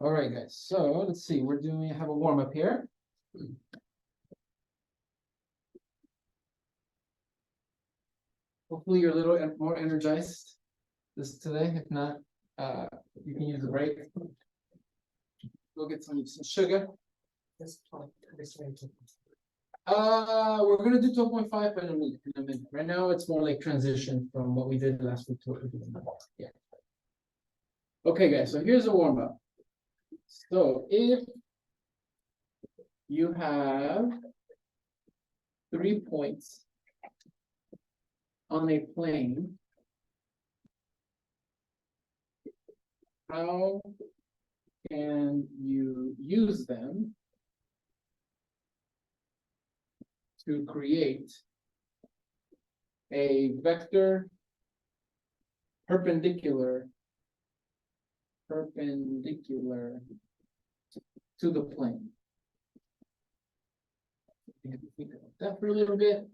All right, guys. So let's see. We're doing have a warm up here. Hopefully, you're a little more energized today. If not, you can use a break. Go get some sugar. We're gonna do 12.5 in a minute. Right now, it's more like transition from what we did last week to what we're doing now. Yeah. Okay, guys. So here's a warm up. So if you have 3 points on a plane, how can you use them to create a vector perpendicular to the plane? Think about that for a little bit.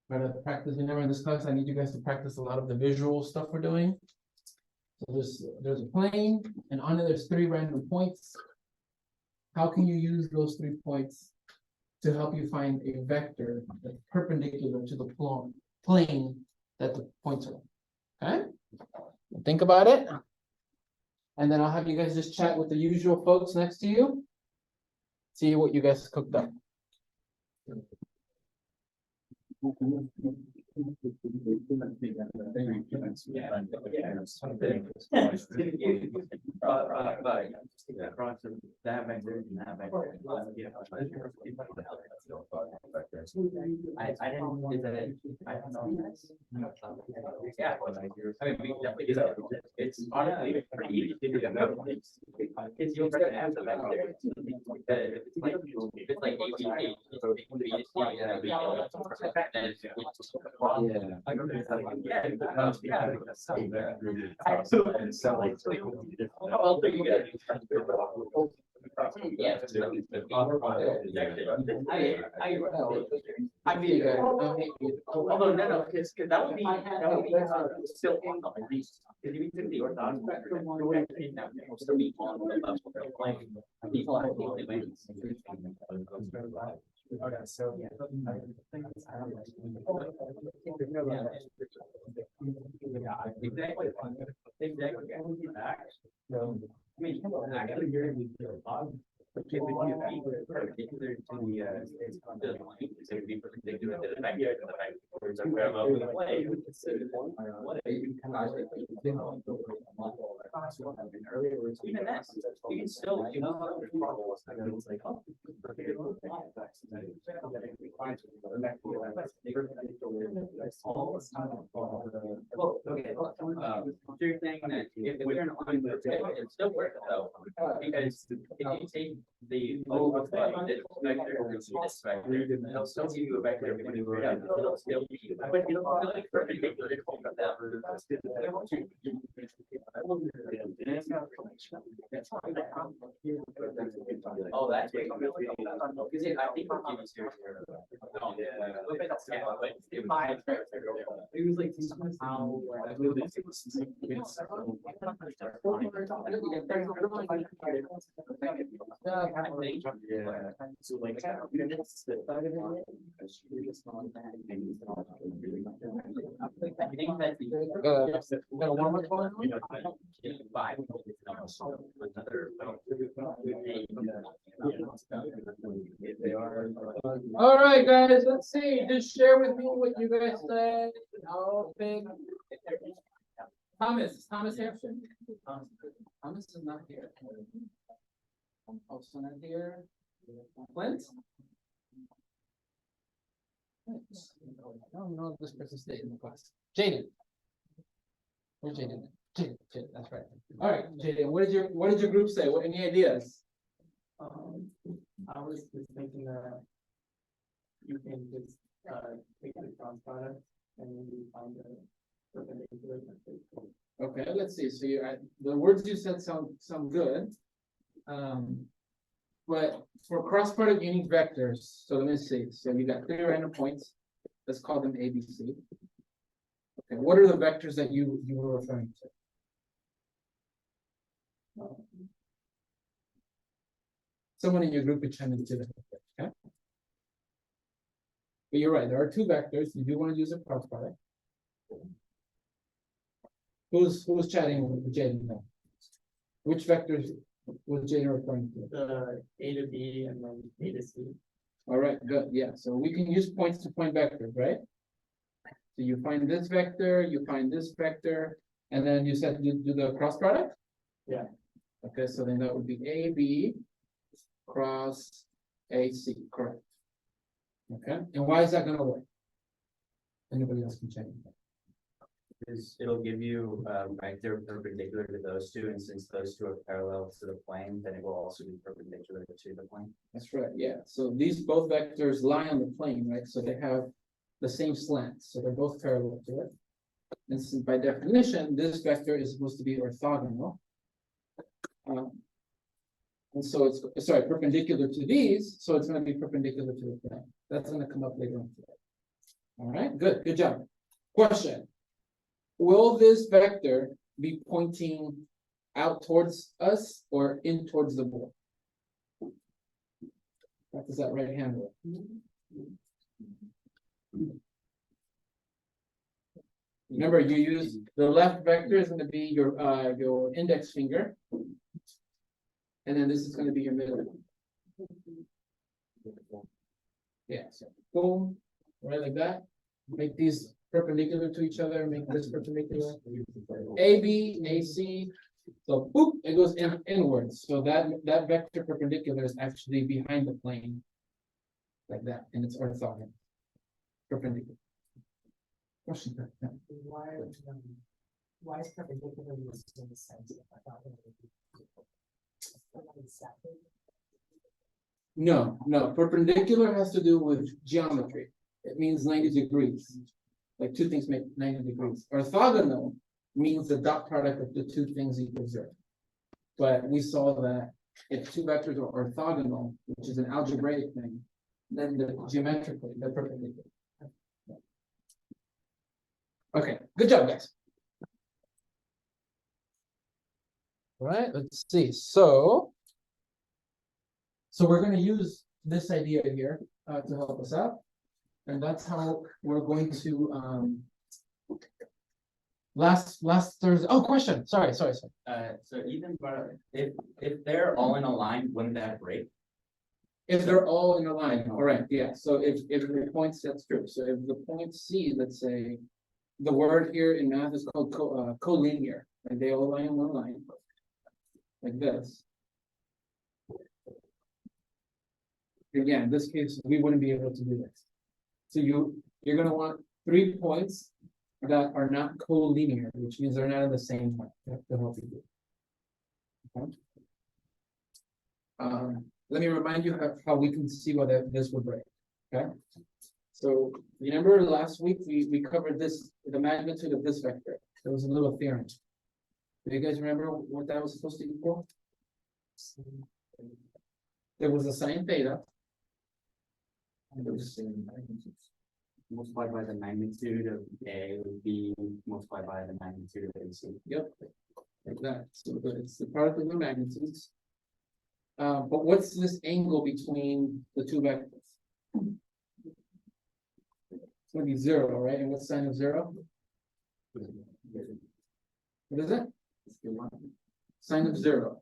Try to practice. Remember in this class, I need you guys to practice a lot of the visual stuff we're doing. So there's a plane, and on it there's 3 random points. How can you use those 3 points to help you find a vector that's perpendicular to the plane that the points are on? Okay? Think about it. And then I'll have you guys just chat with the usual folks next to you. See what you guys cooked up. It's honestly pretty easy to do that. It's you'll start to have the vector. It's like I mean, although no, because that would be still on the least. Because you took the orthodox vector, will still be on the left plane. Okay, so I mean, actually, you're going to be a lot. Okay, but you be perpendicular to the line, so it'd be perpendicular to the vector. Even this, you can still do well, okay. So you're saying that if we're in line with it, it still works though, because if you take the over this vector and this vector, it'll still give you a vector when you go down. It'll still be, but it'll feel like perpendicular to that. Oh, that's way because I think we'll give you serious. It was like somehow so like all right, guys, let's see. Just share with me what you guys said. No thing. Thomas, is Thomas here? Thomas is not here. Also not here. Clint? I don't know if this person stayed in the class. Jaden. Where's Jaden? Jaden, that's right. All right, Jaden, what did your group say? What any ideas? I was just thinking that you can just take the cross product and then you find the perpendicular. Okay, let's see. So the words you said sound good. But for cross product, you need vectors. So let me see. So you got 3 random points. Let's call them A, B, C. Okay, what are the vectors that you were referring to? Someone in your group could chime in too, okay? But you're right, there are two vectors, you do want to use a cross product. Who's chatting with Jaden now? Which vectors was Jaden referring to? The A to B and then A to C. All right, good, yeah, so we can use points to point vectors, right? So you find this vector, you find this vector, and then you said you do the cross product? Yeah. Okay, so then that would be AB cross AC, correct? Okay, and why is that gonna work? Anybody else can check? Is it'll give you vector perpendicular to those two, and since those two are parallel to the plane, then it will also be perpendicular to the plane. That's right, yeah, so these both vectors lie on the plane, right, so they have the same slant, so they're both parallel to it. And since by definition, this vector is supposed to be orthogonal. And so it's, sorry, perpendicular to these, so it's gonna be perpendicular to the plane. That's gonna come up later on today. All right, good job. Question. Will this vector be pointing out towards us or in towards the board? What does that right hand work? Remember, you use the left vector is going to be your index finger, and then this is going to be your middle. Yeah, so boom, right like that. Make these perpendicular to each other. Make this perpendicular. AB, AC. So boop, it goes inwards. So that vector perpendicular is actually behind the plane, like that, and it's orthogonal, perpendicular. Question. Why is perpendicular used in the sense of No, perpendicular has to do with geometry. It means 90 degrees. Like two things make 90 degrees. Orthogonal means the dot product of the two things equals 0. But we saw that if two vectors are orthogonal, which is an algebraic thing, then geometrically they're perpendicular. Okay, good job, guys. All right, let's see. So we're going to use this idea here to help us out. And that's how we're going to last Thursday. Oh, question. Sorry. So even if they're all in a line, wouldn't that break? If they're all in a line, correct, yeah. So if the points, that's true. So if the point C, let's say, the word here in math is called collinear, and they all lie in one line, like this. Again, in this case, we wouldn't be able to do this. So you're gonna want 3 points that are not collinear, which means they're not in the same line. To help you do. Okay. Let me remind you how we can see whether this would break. Okay. So remember last week we covered this, the magnitude of this vector. There was a little theorem. Do you guys remember what that was supposed to equal? There was a sine theta. And there was Multiplied by the magnitude of A would be multiplied by the magnitude of AC. Yep, like that. So it's the product of the magnitudes. But what's this angle between the two vectors? It's gonna be 0, right? And what's sine of 0? What is it? Sine of 0.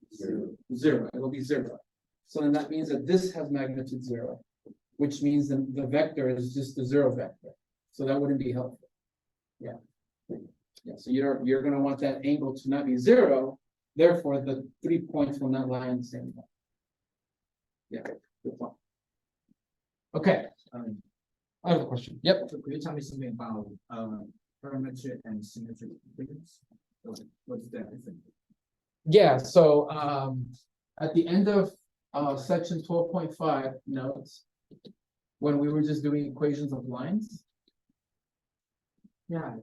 0. It will be 0. So then that means that this has magnitude 0, which means the vector is just the 0 vector. So that wouldn't be helpful. Yeah. Yeah. So you're gonna want that angle to not be 0. Therefore, the 3 points will not lie on the same line. Yeah. Good point. Okay. I have a question. Yep. So could you tell me something about parametric and symmetric equations? What's the difference? Yeah, so at the end of section 12.5 notes, when we were just doing equations of lines. Yeah,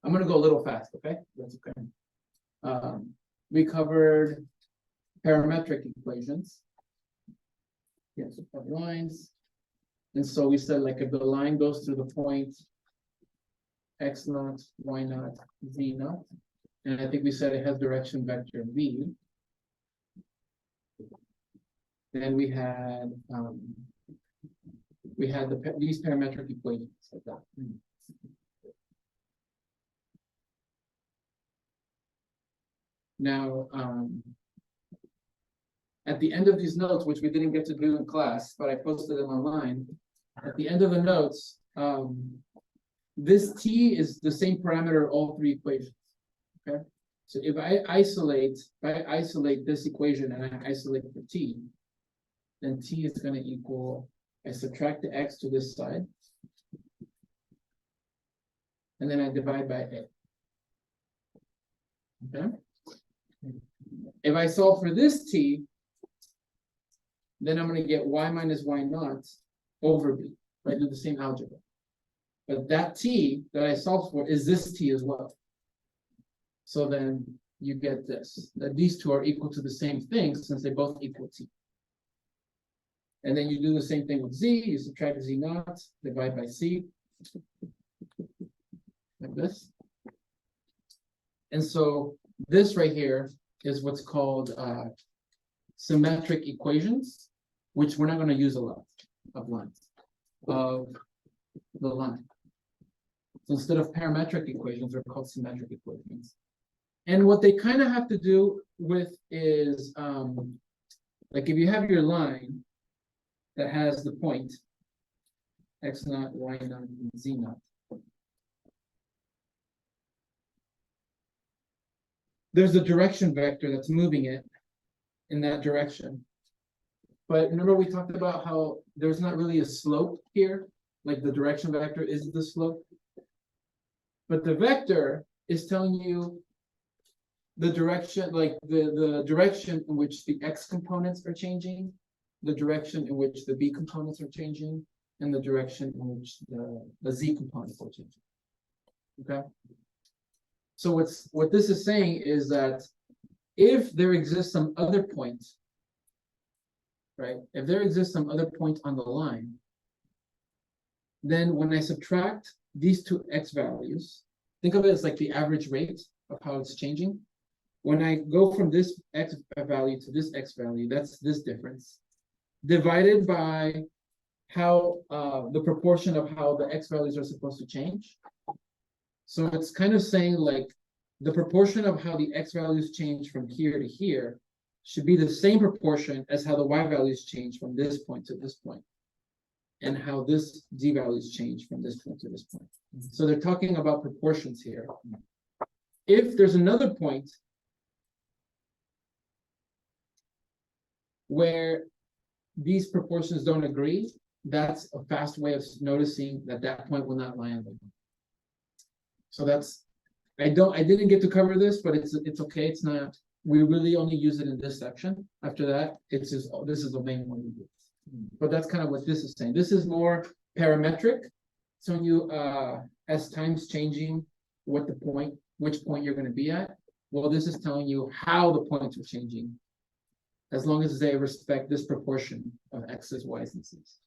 I'm gonna go a little fast, okay? That's okay. We covered parametric equations. Yes, yeah, so lines. And so we said, like, if the line goes through the point x naught, y naught, z naught, and I think we said it has direction vector v, then we had these parametric equations like that. Now, at the end of these notes, which we didn't get to do in class, but I posted them online. At the end of the notes, this t is the same parameter of all three equations. Okay, so if I isolate this equation and I isolate for t, then t is going to equal, I subtract the x to this side, and then I divide by a. Okay. If I solve for this t, then I'm going to get y minus y naught over b. I do the same algebra. But that t that I solved for is this t as well. So then you get this, that these two are equal to the same thing since they both equal t. And then you do the same thing with z, you subtract z naught, divide by c, like this. And so this right here is what's called symmetric equations, which we're not going to use a lot of lines of the line. So instead of parametric equations, they're called symmetric equations. And what they kind of have to do with is, like if you have your line that has the point x naught, y naught, and z naught. There's a direction vector that's moving it in that direction. But remember we talked about how there's not really a slope here, like the direction vector is the slope. But the vector is telling you the direction, like the direction in which the x components are changing, the direction in which the b components are changing, and the direction in which the z components are changing. Okay? So what this is saying is that if there exists some other point, right? If there exists some other point on the line, then when I subtract these two x values, think of it as like the average rate of how it's changing. When I go from this x value to this x value, that's this difference, divided by how the proportion of how the x values are supposed to change. So it's kind of saying like the proportion of how the x values change from here to here should be the same proportion as how the y values change from this point to this point, and how this z values change from this point to this point. So they're talking about proportions here. If there's another point where these proportions don't agree, that's a fast way of noticing that that point will not lie on the line. So that's, I didn't get to cover this, but it's okay. It's not, we really only use it in this section. After that, it's just, this is the main one we do. But that's kind of what this is saying. This is more parametric. So you, as time's changing, what the point, which point you're going to be at. Well, this is telling you how the points are changing, as long as they respect this proportion of x's, y's, and z's.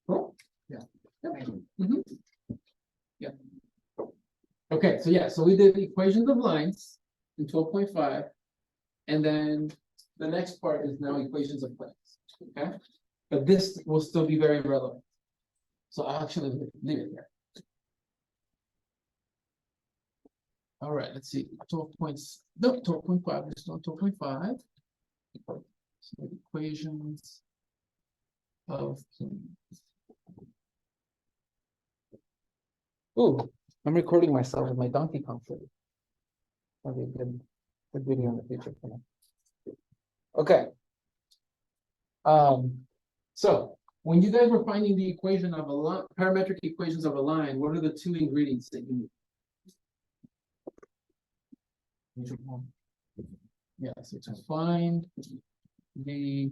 Cool? Yeah. Mm-hmm. Yeah. Okay, so yeah, so we did the equations of lines in 12.5, and then the next part is now equations of planes. Okay, but this will still be very relevant. So I'll actually leave it here. All right, let's see. 12.5. Let's do 12.5. So equations of planes. Oh, I'm recording myself with my Donkey Kong footage. That'll be a good video in the future for me. Okay. So when you guys were finding the equation of a line, parametric equations of a line, what are the two ingredients that you need? Yeah, so to find the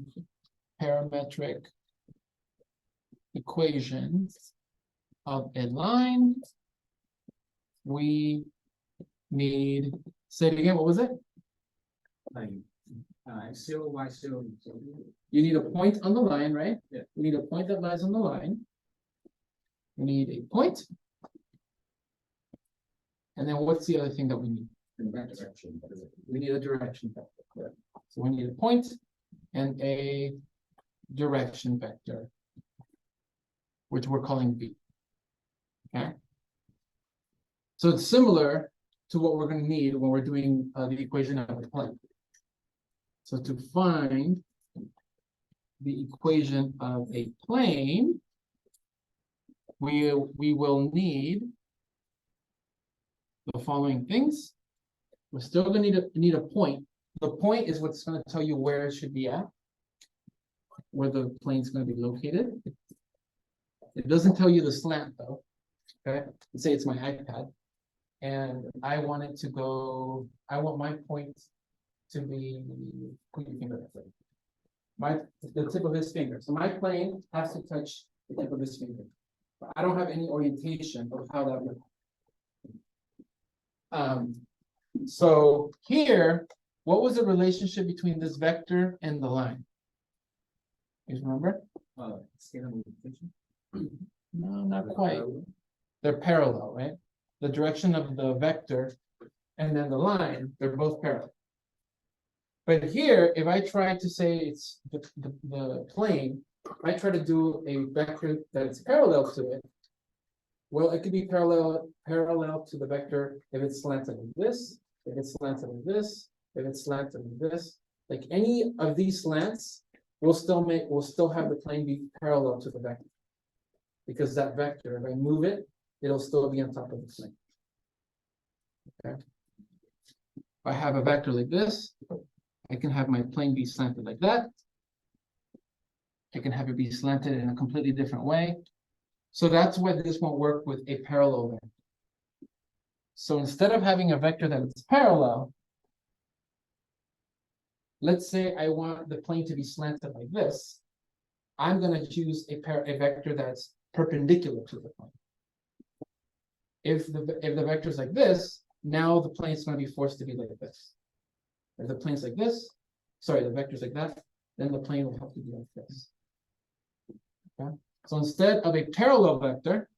parametric equations of a line, we need, say it again, what was it? Zero, y, zero. You need a point on the line, right? Yeah. We need a point that lies on the line. We need a point. And then what's the other thing that we need? In that direction. We need a direction vector. So we need a point and a direction vector, which we're calling v. Okay. So it's similar to what we're going to need when we're doing the equation of a plane. So to find the equation of a plane, we will need the following things. We're still going to need a point. The point is what's going to tell you where it should be at, where the plane's going to be located. It doesn't tell you the slant though. Okay, let's say it's my iPad, and I want it to go. I want my point to be, put your finger there. The tip of his finger. So my plane has to touch the tip of his finger. But I don't have any orientation of how that would. So here, what was the relationship between this vector and the line? You remember? Scalar multiplication. No, not quite. They're parallel, right? The direction of the vector and then the line, they're both parallel. But here, if I try to say it's the plane, I try to do a vector that's parallel to it. Well, it could be parallel to the vector if it's slanted like this, if it's slanted like this, if it's slanted like this. Like any of these slants will still have the plane be parallel to the vector. Because that vector, if I move it, it'll still be on top of the plane. Okay. If I have a vector like this, I can have my plane be slanted like that. I can have it be slanted in a completely different way. So that's why this won't work with a parallel vector. So instead of having a vector that is parallel, let's say I want the plane to be slanted like this. I'm going to choose a vector that's perpendicular to the plane. If the vector is like this, now the plane is going to be forced to be like this. If the plane's like this, sorry, the vector's like that, then the plane will have to be like this. Okay. So instead of a parallel vector,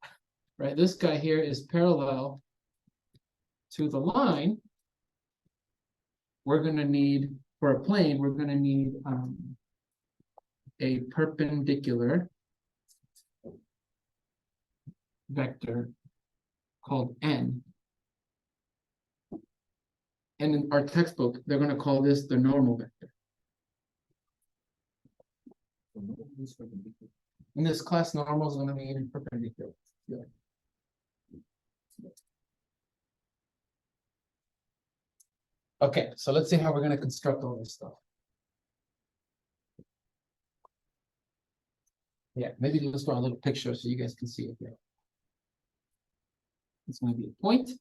right, this guy here is parallel to the line. We're going to need, for a plane, we're going to need a perpendicular vector called n. And in our textbook, they're going to call this the normal vector. In this class, normal is going to be perpendicular. Yeah. Okay, so let's see how we're going to construct all this stuff. Yeah, maybe let's draw a little picture so you guys can see it here. It's going to be a point,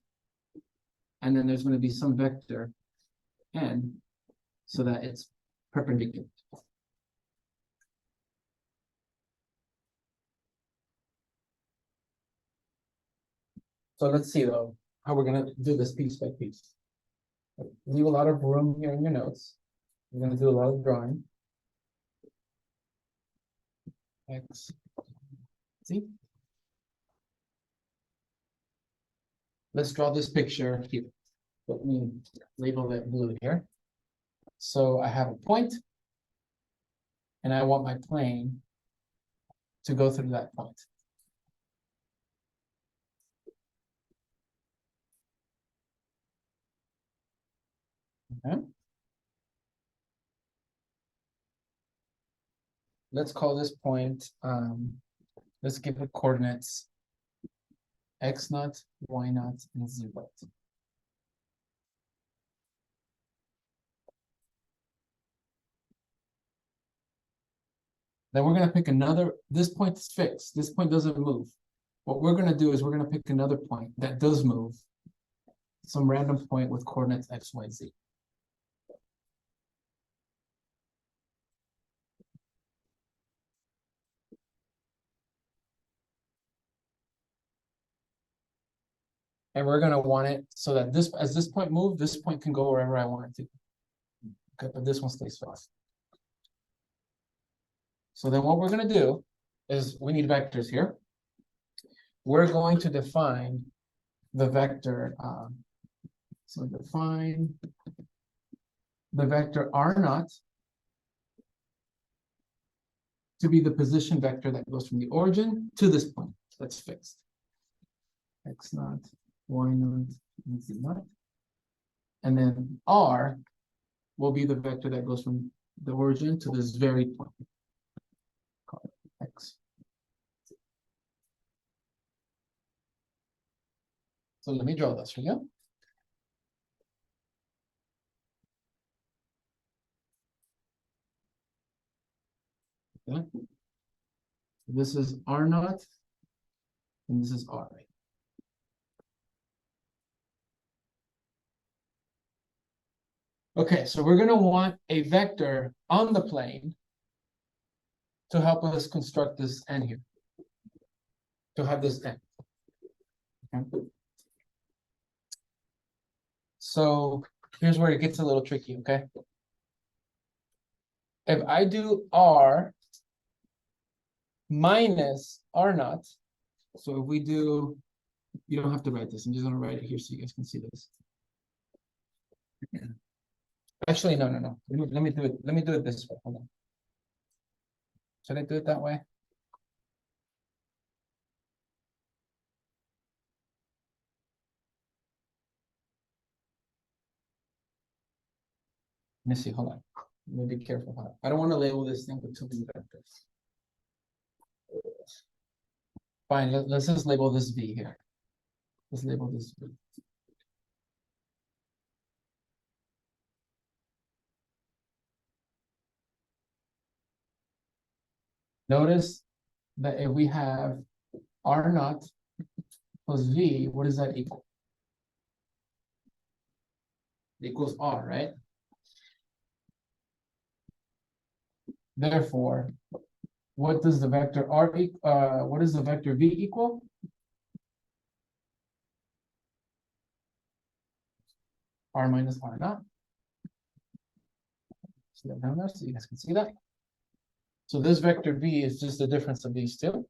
and then there's going to be some vector n so that it's perpendicular. So let's see though how we're going to do this piece by piece. Leave a lot of room here in your notes. We're going to do a lot of drawing. X, see? Let's draw this picture here. Let me label it blue here. So I have a point, and I want my plane to go through that point. Okay. Let's call this point, let's give it coordinates x naught, y naught, and z naught. Then we're going to pick another, this point is fixed, this point doesn't move. What we're going to do is we're going to pick another point that does move, some random point with coordinates x, y, z. And we're going to want it so that this, as this point moves, this point can go wherever I want it to. Okay, but this one stays fast. So then what we're going to do is we need vectors here. We're going to define the vector. So define the vector r naught to be the position vector that goes from the origin to this point. That's fixed. X naught, Y naught, and Z naught. And then R will be the vector that goes from the origin to this very point. Call it X. So let me draw this for you. Okay. This is R naught, and this is R. Okay, so we're going to want a vector on the plane to help us construct this n here, to have this n. Okay. So here's where it gets a little tricky, okay? If I do R minus R naught, so if we do, you don't have to write this, I'm just gonna write it here so you guys can see this. Actually, no. Let me do it this way. Hold on. Should I do it that way? Let me see, hold on. Let me be careful. I don't want to label this thing with too many vectors. Fine, let's just label this V here. Let's label this V. Notice that if we have R naught plus V, what does that equal? It equals R, right? Therefore, what does the vector R what does the vector V equal? R minus R naught. See that down there so you guys can see that. So this vector V is just the difference of these two.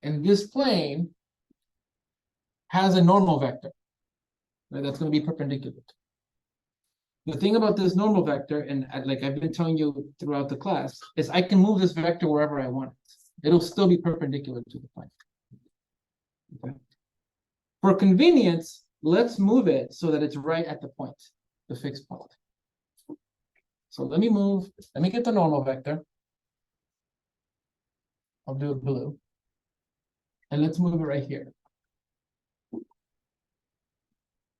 And this plane has a normal vector, right? That's going to be perpendicular. The thing about this normal vector, and like I've been telling you throughout the class, is I can move this vector wherever I want it. It'll still be perpendicular to the plane. Okay. For convenience, let's move it so that it's right at the point, the fixed point. So let me get the normal vector. I'll do it blue. And let's move it right here.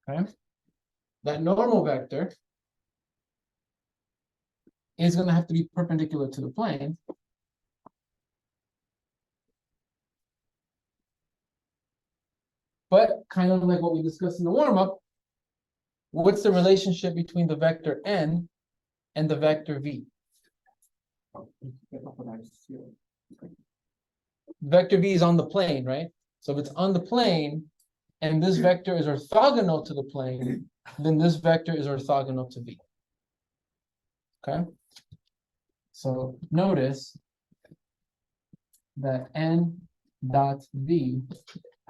Okay. That normal vector is going to have to be perpendicular to the plane. But kind of like what we discussed in the warm-up, what's the relationship between the vector n and the vector v? Vector v is on the plane, right? So if it's on the plane and this vector is orthogonal to the plane, then this vector is orthogonal to v. Okay? So notice that n dot v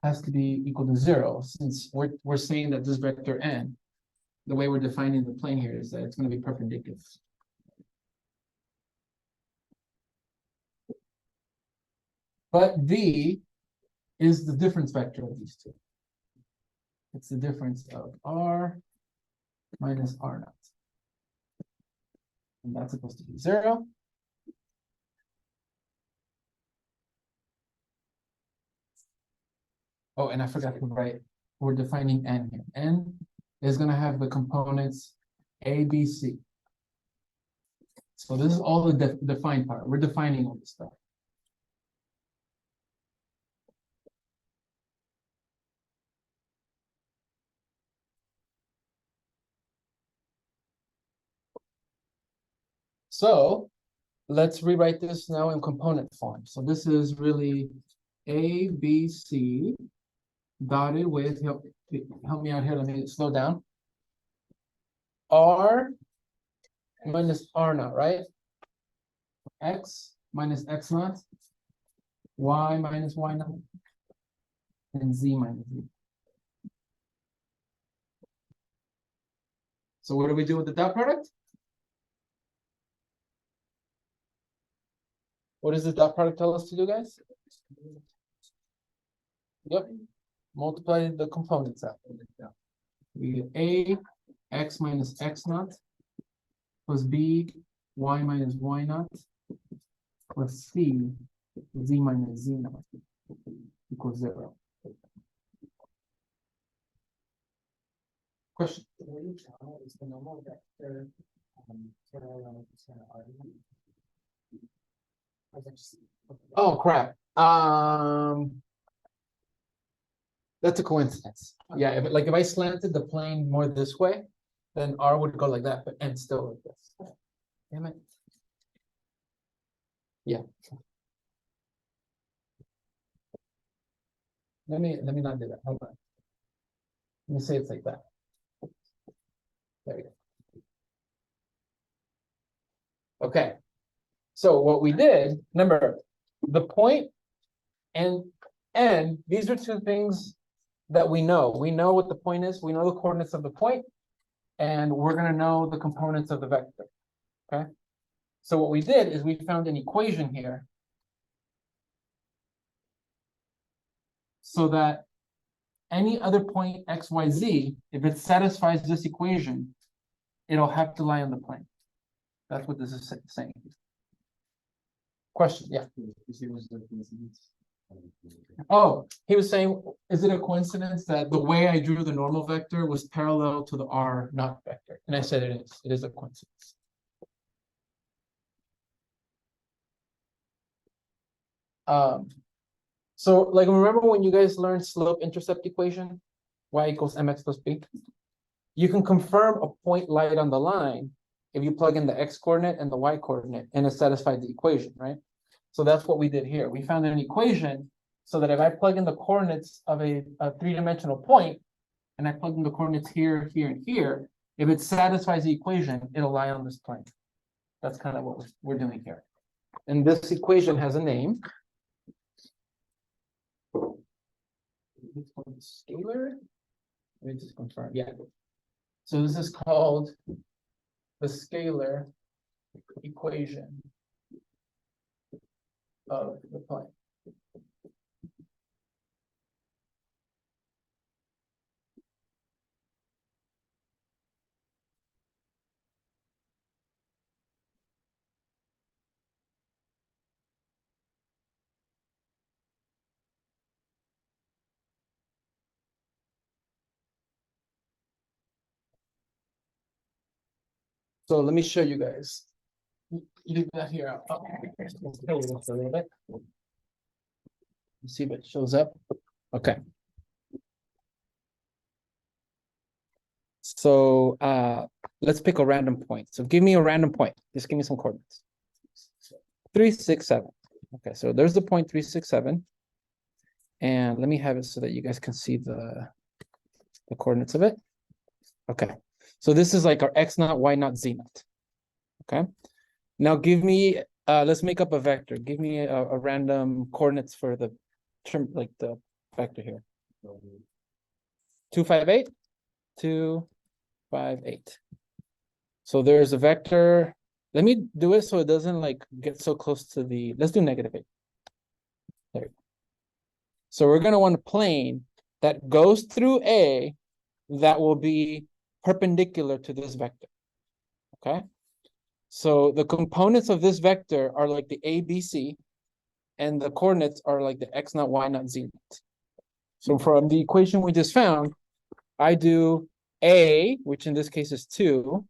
has to be equal to 0, since we're saying that this vector n, the way we're defining the plane here is that it's going to be perpendicular. But v is the difference vector of these two. It's the difference of r minus r naught. And that's supposed to be 0. Oh, and I forgot to write, we're defining n here. N is going to have the components a, b, c. So this is all the defined part. We're defining all this stuff. So let's rewrite this now in component form. So this is really A, B, C dotted with, help me out here, let me slow down. R minus R naught, right? X minus X naught, Y minus Y naught, and Z minus Z. So what do we do with the dot product? What does the dot product tell us to do, guys? Yep, multiply the components out. We get A, x minus x naught, plus B, y minus y naught, plus C, z minus z naught, equals 0. Question? Is the normal vector parallel to our? Or is that just- Oh, crap. That's a coincidence. Yeah, if I slanted the plane more this way, then R would go like that, but and still like this. Damn it. Yeah. Let me not do that. Hold on. Let me say it's like that. There we go. Okay. So what we did, remember, the point and these are two things that we know. We know what the point is. We know the coordinates of the point, and we're going to know the components of the vector. Okay. So what we did is we found an equation here so that any other point x, y, z, if it satisfies this equation, it'll have to lie on the plane. That's what this is saying. Question, yeah. Oh, he was saying, is it a coincidence that the way I drew the normal vector was parallel to the r naught vector? And I said it is. It is a coincidence. So like remember when you guys learned slope-intercept equation, y equals mx plus b? You can confirm a point light on the line if you plug in the x coordinate and the y coordinate and it satisfied the equation, right? So that's what we did here. We found an equation so that if I plug in the coordinates of a three-dimensional point and I plug in the coordinates here, here, and here, if it satisfies the equation, it'll lie on this plane. That's kind of what we're doing here. And this equation has a name. Scalar. Let me just confirm. Yeah. So this is called the scalar equation of the plane. So let me show you guys. Leave that here out. Oh, let's play with this a little bit. Let's see if it shows up. Okay. So let's pick a random point. So give me a random point. Just give me some coordinates. 3, 6, 7. Okay, so there's the point 3, 6, 7. And let me have it so that you guys can see the coordinates of it. Okay. So this is like our x naught, y naught, z naught. Okay. Now give me, let's make up a vector. Give me a random coordinates for the term, like the vector here. 2, 5, 8. 2, 5, 8. So there's a vector. Let me do it so it doesn't like get so close to the, let's do -8. There you go. So we're going to want a plane that goes through A that will be perpendicular to this vector. Okay. So the components of this vector are like the A, B, C, and the coordinates are like the x naught, y naught, z naught. So from the equation we just found, I do A, which in this case is 2,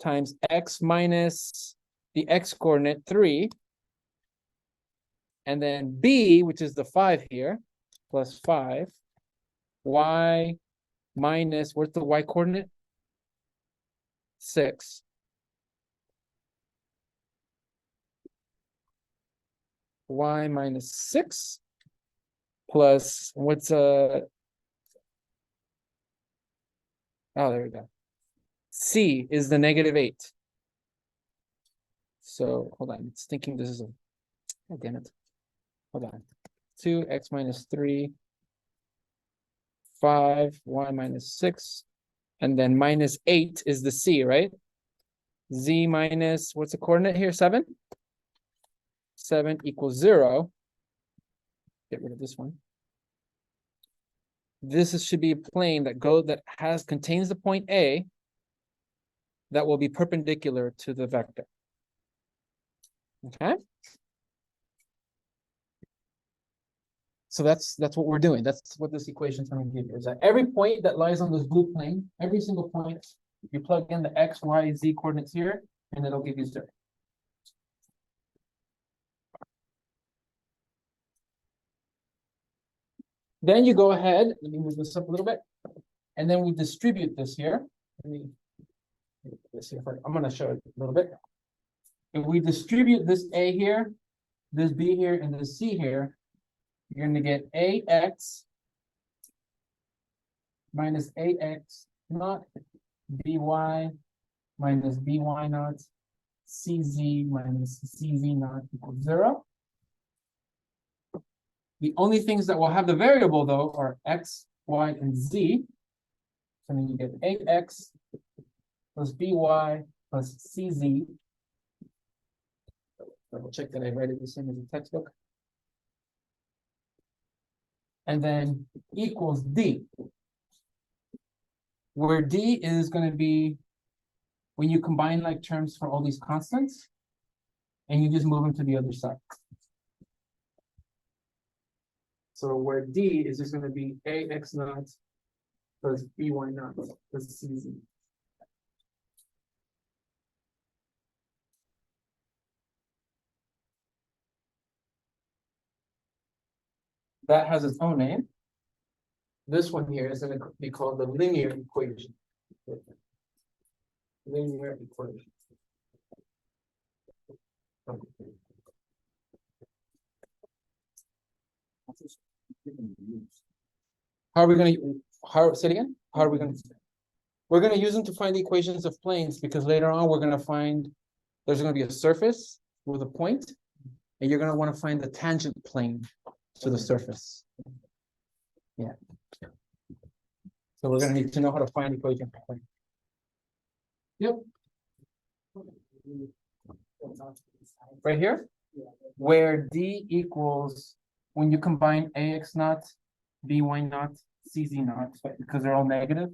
times x minus the x coordinate 3, and then B, which is the 5 here, plus 5, y minus, what's the y coordinate? 6. Y minus 6 plus what's oh, there we go. C is the -8. So hold on, it's thinking this is a, oh, damn it. Hold on. 2x minus 3, 5, y minus 6 And then -8 is the C, right? Z minus, what's the coordinate here? 7? 7 equals 0. Get rid of this one. Should be a plane that contains the point A that will be perpendicular to the vector. Okay? So that's what we're doing. That's what this equation is going to give you. Is that every point that lies on this blue plane, every single point, you plug in the x, y, z coordinates here, and it'll give you 0. Then you go ahead, let me move this up a little bit, and then we distribute this here. Let's see if I'm going to show it a little bit. If we distribute this A here, this B here, and this C here, you're going to get AX minus AX naught, BY minus BY naught, CZ minus CZ naught equals 0. The only things that will have the variable, though, are X, Y, and Z. So then you get AX plus BY plus CZ. Double check that I write it the same as the textbook. And then equals D, where D is going to be when you combine like terms for all these constants, and you just move them to the other side. So where D is just going to be AX naught plus BY naught plus CZ. That has its own name. This one here is going to be called the linear equation. Linear equation. How are we going to, say it again? How are we going to, we're going to use them to find the equations of planes, because later on we're going to find there's going to be a surface with a point, and you're going to want to find the tangent plane to the surface. Yeah. So we're going to need to know how to find the equation for plane. Yep. Right here, where D equals, when you combine AX naught, BY naught, CZ naught, because they're all negative,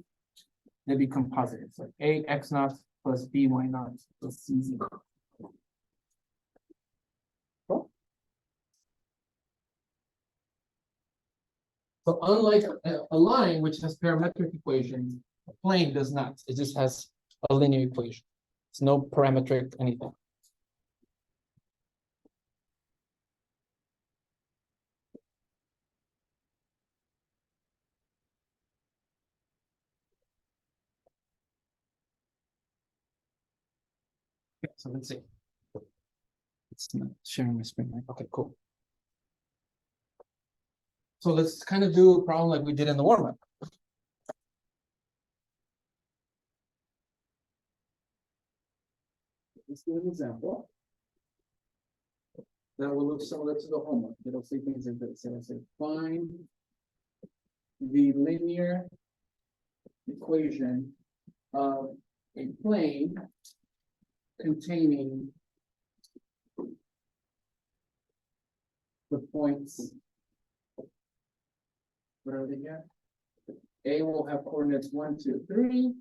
they become positive. So AX naught plus BY naught plus CZ naught. Cool. So unlike a line which has parametric equations, a plane does not. It just has a linear equation. It's no parametric anything. Okay, so let's see. It's not sharing my screen, right? Okay, cool. So let's kind of do a problem like we did in the warm-up. Let's do an example that will look similar to the homework. It'll say things like this. It'll say find the linear equation of a plane containing the points. What are they here? A will have coordinates 1, 2, 3.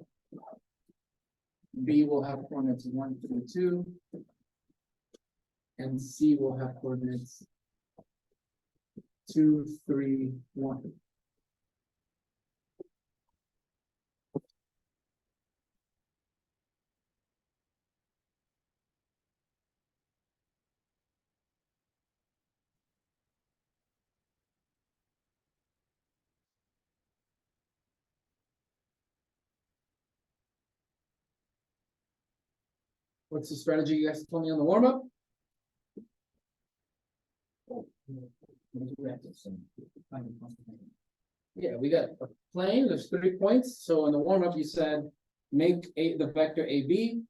B will have coordinates 1, 3, 2. And C will have coordinates 2, 3, 1. What's the strategy you guys told me on the warm-up? Yeah, we got a plane, there's 3 points. So in the warm-up, you said make the vector AB,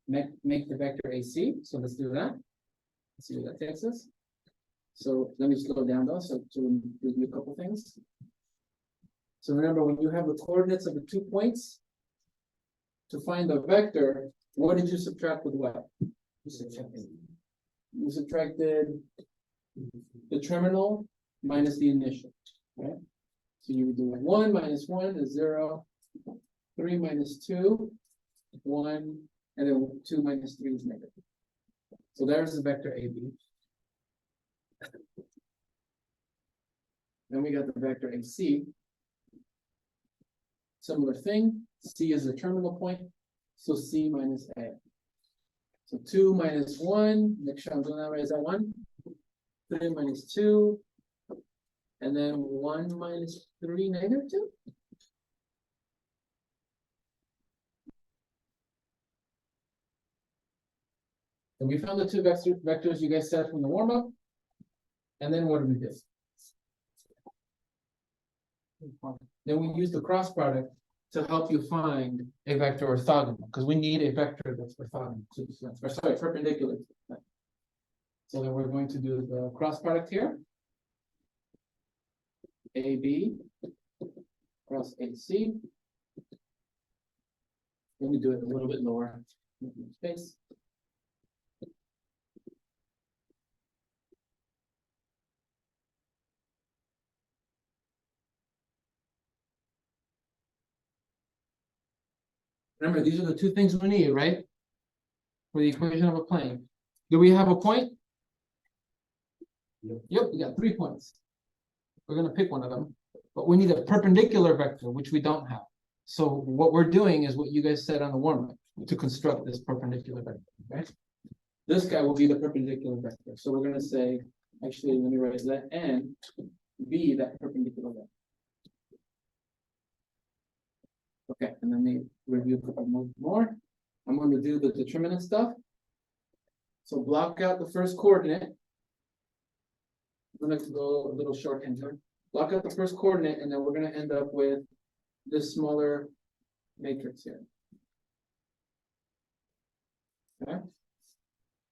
make the vector AC. So let's do that. Let's see where that takes us. So let me slow down though, so to review a couple things. So remember, when you have the coordinates of the 2 points, to find the vector, what did you subtract with what? You subtracted the terminal minus the initial, right? So you would do 1 minus 1 is 0, 3 minus 2, 1, and then 2 minus 3 is negative. So there's the vector AB. Then we got the vector AC. Similar thing, C is the terminal point, so C minus A. So 2 minus 1, make sure I'm doing that right, is that 1? 3 minus 2, and then 1 minus 3, negative 2? And we found the two vectors you guys said from the warm-up. And then what did we do? Then we use the cross product to help you find a vector orthogonal, because we need a vector that's orthogonal to this length, or sorry, perpendicular to this length. So then we're going to do the cross product here. AB cross AC. Let me do it a little bit lower. Space. Remember, these are the two things we need, right? For the equation of a plane. Do we have a point? Yep, we got 3 points. We're gonna pick one of them, but we need a perpendicular vector, which we don't have. So what we're doing is what you guys said on the warm-up to construct this perpendicular vector, okay? This guy will be the perpendicular vector. So we're gonna say, actually, let me write that and be that perpendicular vector. Okay, and then we review a couple more. I'm going to do the determinant stuff. So block out the first coordinate. I'm going to go a little shorthand here. Block out the first coordinate, and then we're going to end up with this smaller matrix here. Okay.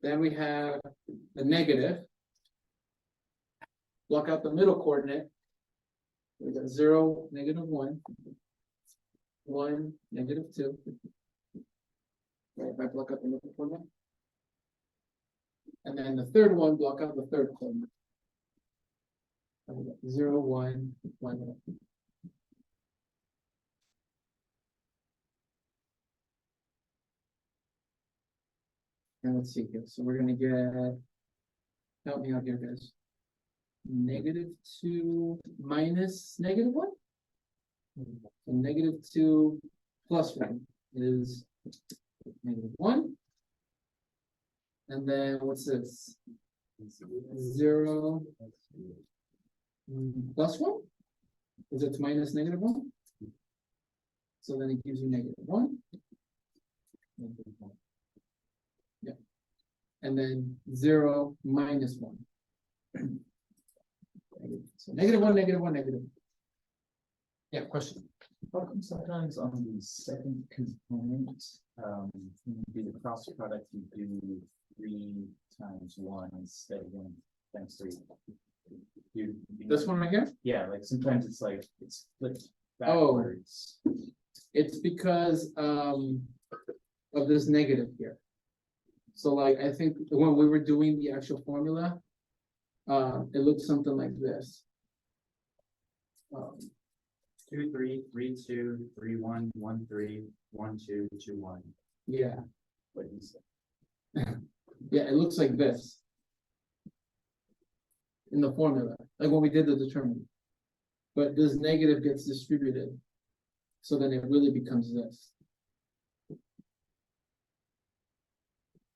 Then we have the negative. Block out the middle coordinate. We got 0, -1. 1, -2. Right, if I block out the middle coordinate. And then the third one, block out the third coordinate. 0, 1, 1. And let's see here. So we're gonna get, help me out here, guys. -2 minus -1. So -2 plus 1 is -1. And then what's this? 0 plus 1? Is it minus -1? So then it gives you -1. Yeah. And then 0 minus 1. So -1, -1, -1. Yeah, question. How come sometimes on the second component, do the cross product, you do 3 times 1 instead of 1 times 3? This one right here? Yeah, like sometimes it's like, it's flipped Oh. backwards. It's because of this negative here. So like, I think when we were doing the actual formula, it looked something like this. 2, 3, 3, 2, 3, 1, 1, 3, 1, 2, 2, 1. Yeah, What do you say? yeah, it looks like this. In the formula, like when we did the determinant. But this negative gets distributed. So then it really becomes this.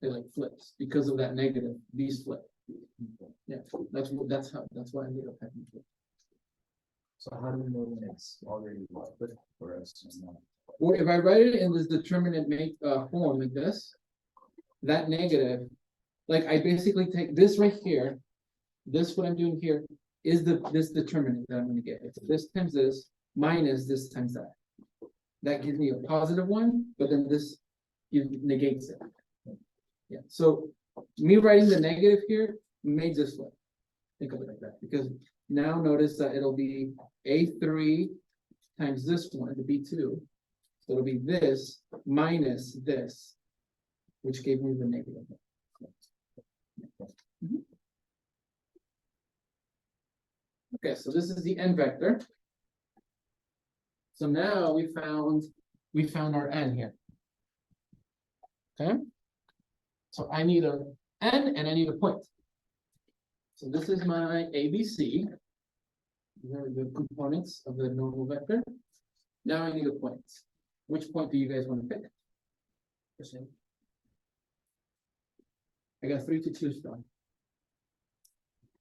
It like flips because of that negative, these flip. Yeah, that's why I ended up having to. So how do we know when it's already flipped for us? Or if I write it in this determinant form like this, that negative, like I basically take this right here, this what I'm doing here is this determinant that I'm going to get. It's this times this minus this times that. That gives me a positive one, but then this negates it. Yeah. So me writing the negative here made this flip. Think of it like that, because now notice that it'll be A3 times this one, the B2, So it'll be this minus this, which gave me the negative. Mhm. Okay, so this is the n vector. So now we found our n here. Okay. So I need a n and I need a point. So this is my ABC. These are the components of the normal vector. Now I need a point. Which point do you guys want to pick? I got 3 to choose from.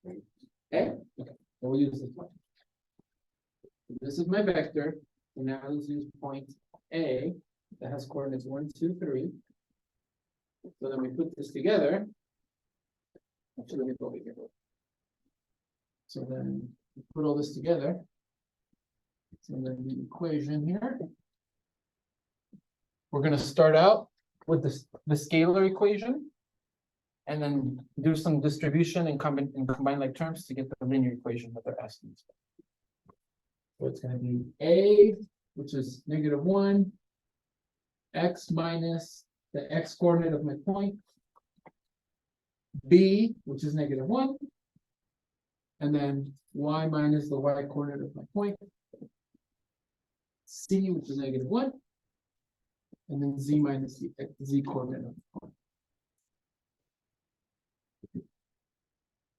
Okay, so we'll use this one. This is my vector, and now let's use point A that has coordinates 1, 2, 3. So then we put this together. Actually, let me go over here. So then we put all this together. So then the equation here. We're going to start out with the scalar equation. And then do some distribution and combine like terms to get the linear equation that they're asking us for. So it's going to be A, which is -1, x minus the x coordinate of my point, B, which is -1, and then y minus the y coordinate of my point, C, which is -1, and then z minus the z coordinate of the point.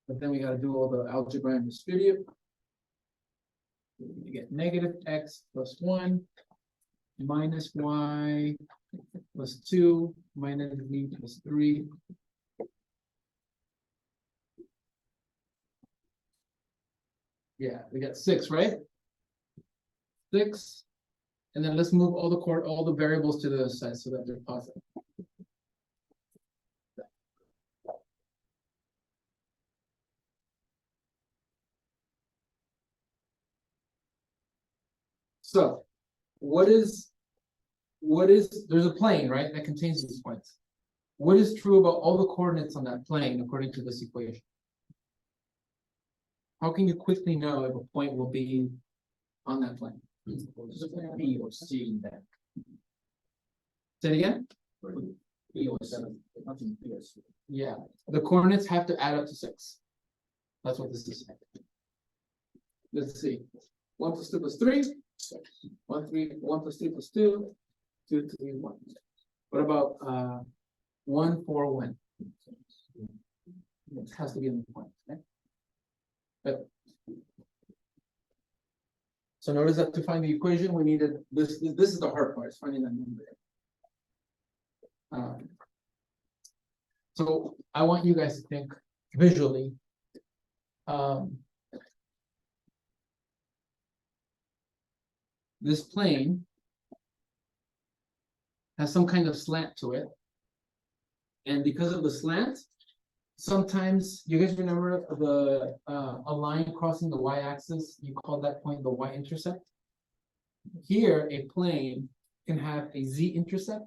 But then we got to do all the algebra and distribute. You get -x plus 1 minus y plus 2 minus v plus 3. Yeah, we got 6, right? 6. And then let's move all the variables to the other side so that they're positive. So, there's a plane, right, that contains these points. What is true about all the coordinates on that plane according to this equation? How can you quickly know if a point will be on that plane? B or C then. Say it again? B or C. Nothing B or C. Yeah, the coordinates have to add up to 6. That's what this is saying. Let's see. 1 plus 2 plus 3. 1 plus 3 plus 2. 2, 3, 1. What about 1, 4, 1? It has to be in the point, okay? But, so notice that to find the equation, we needed this. This is the hard part, is finding that number. So I want you guys to think visually. This plane has some kind of slant to it. And because of the slant, sometimes you guys remember a line crossing the y-axis, you call that point the y-intercept. Here, a plane can have a z-intercept,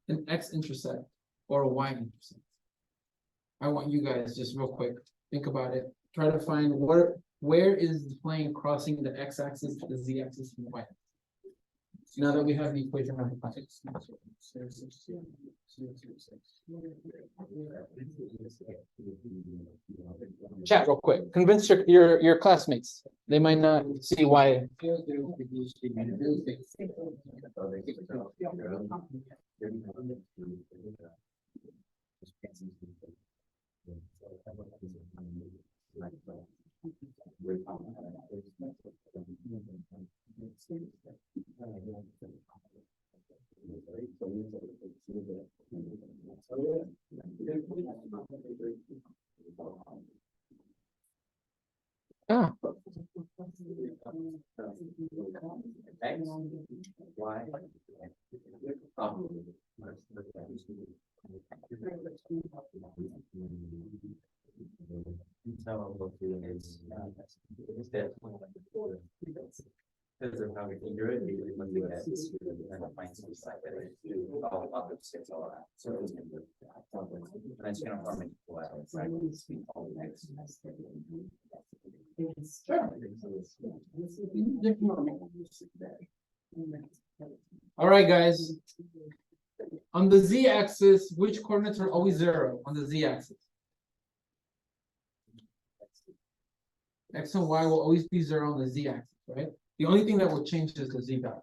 an x-intercept, or a y-intercept. I want you guys just real quick, think about it. Try to find where is the plane crossing the x-axis, the z-axis, and the y-axis. Now that we have the equation of the plane. Chat real quick. Convince your classmates. They might not see why. Ah. X, Y. Because of how we can do it, we can do that. And find some side that is all up to 6 all around. So it's gonna be. And it's gonna form a collateral, right? All next. Sure. All right, guys. On the z-axis, which coordinates are always 0 on the z-axis? X and Y will always be 0 on the z-axis, right? The only thing that will change is the z-value.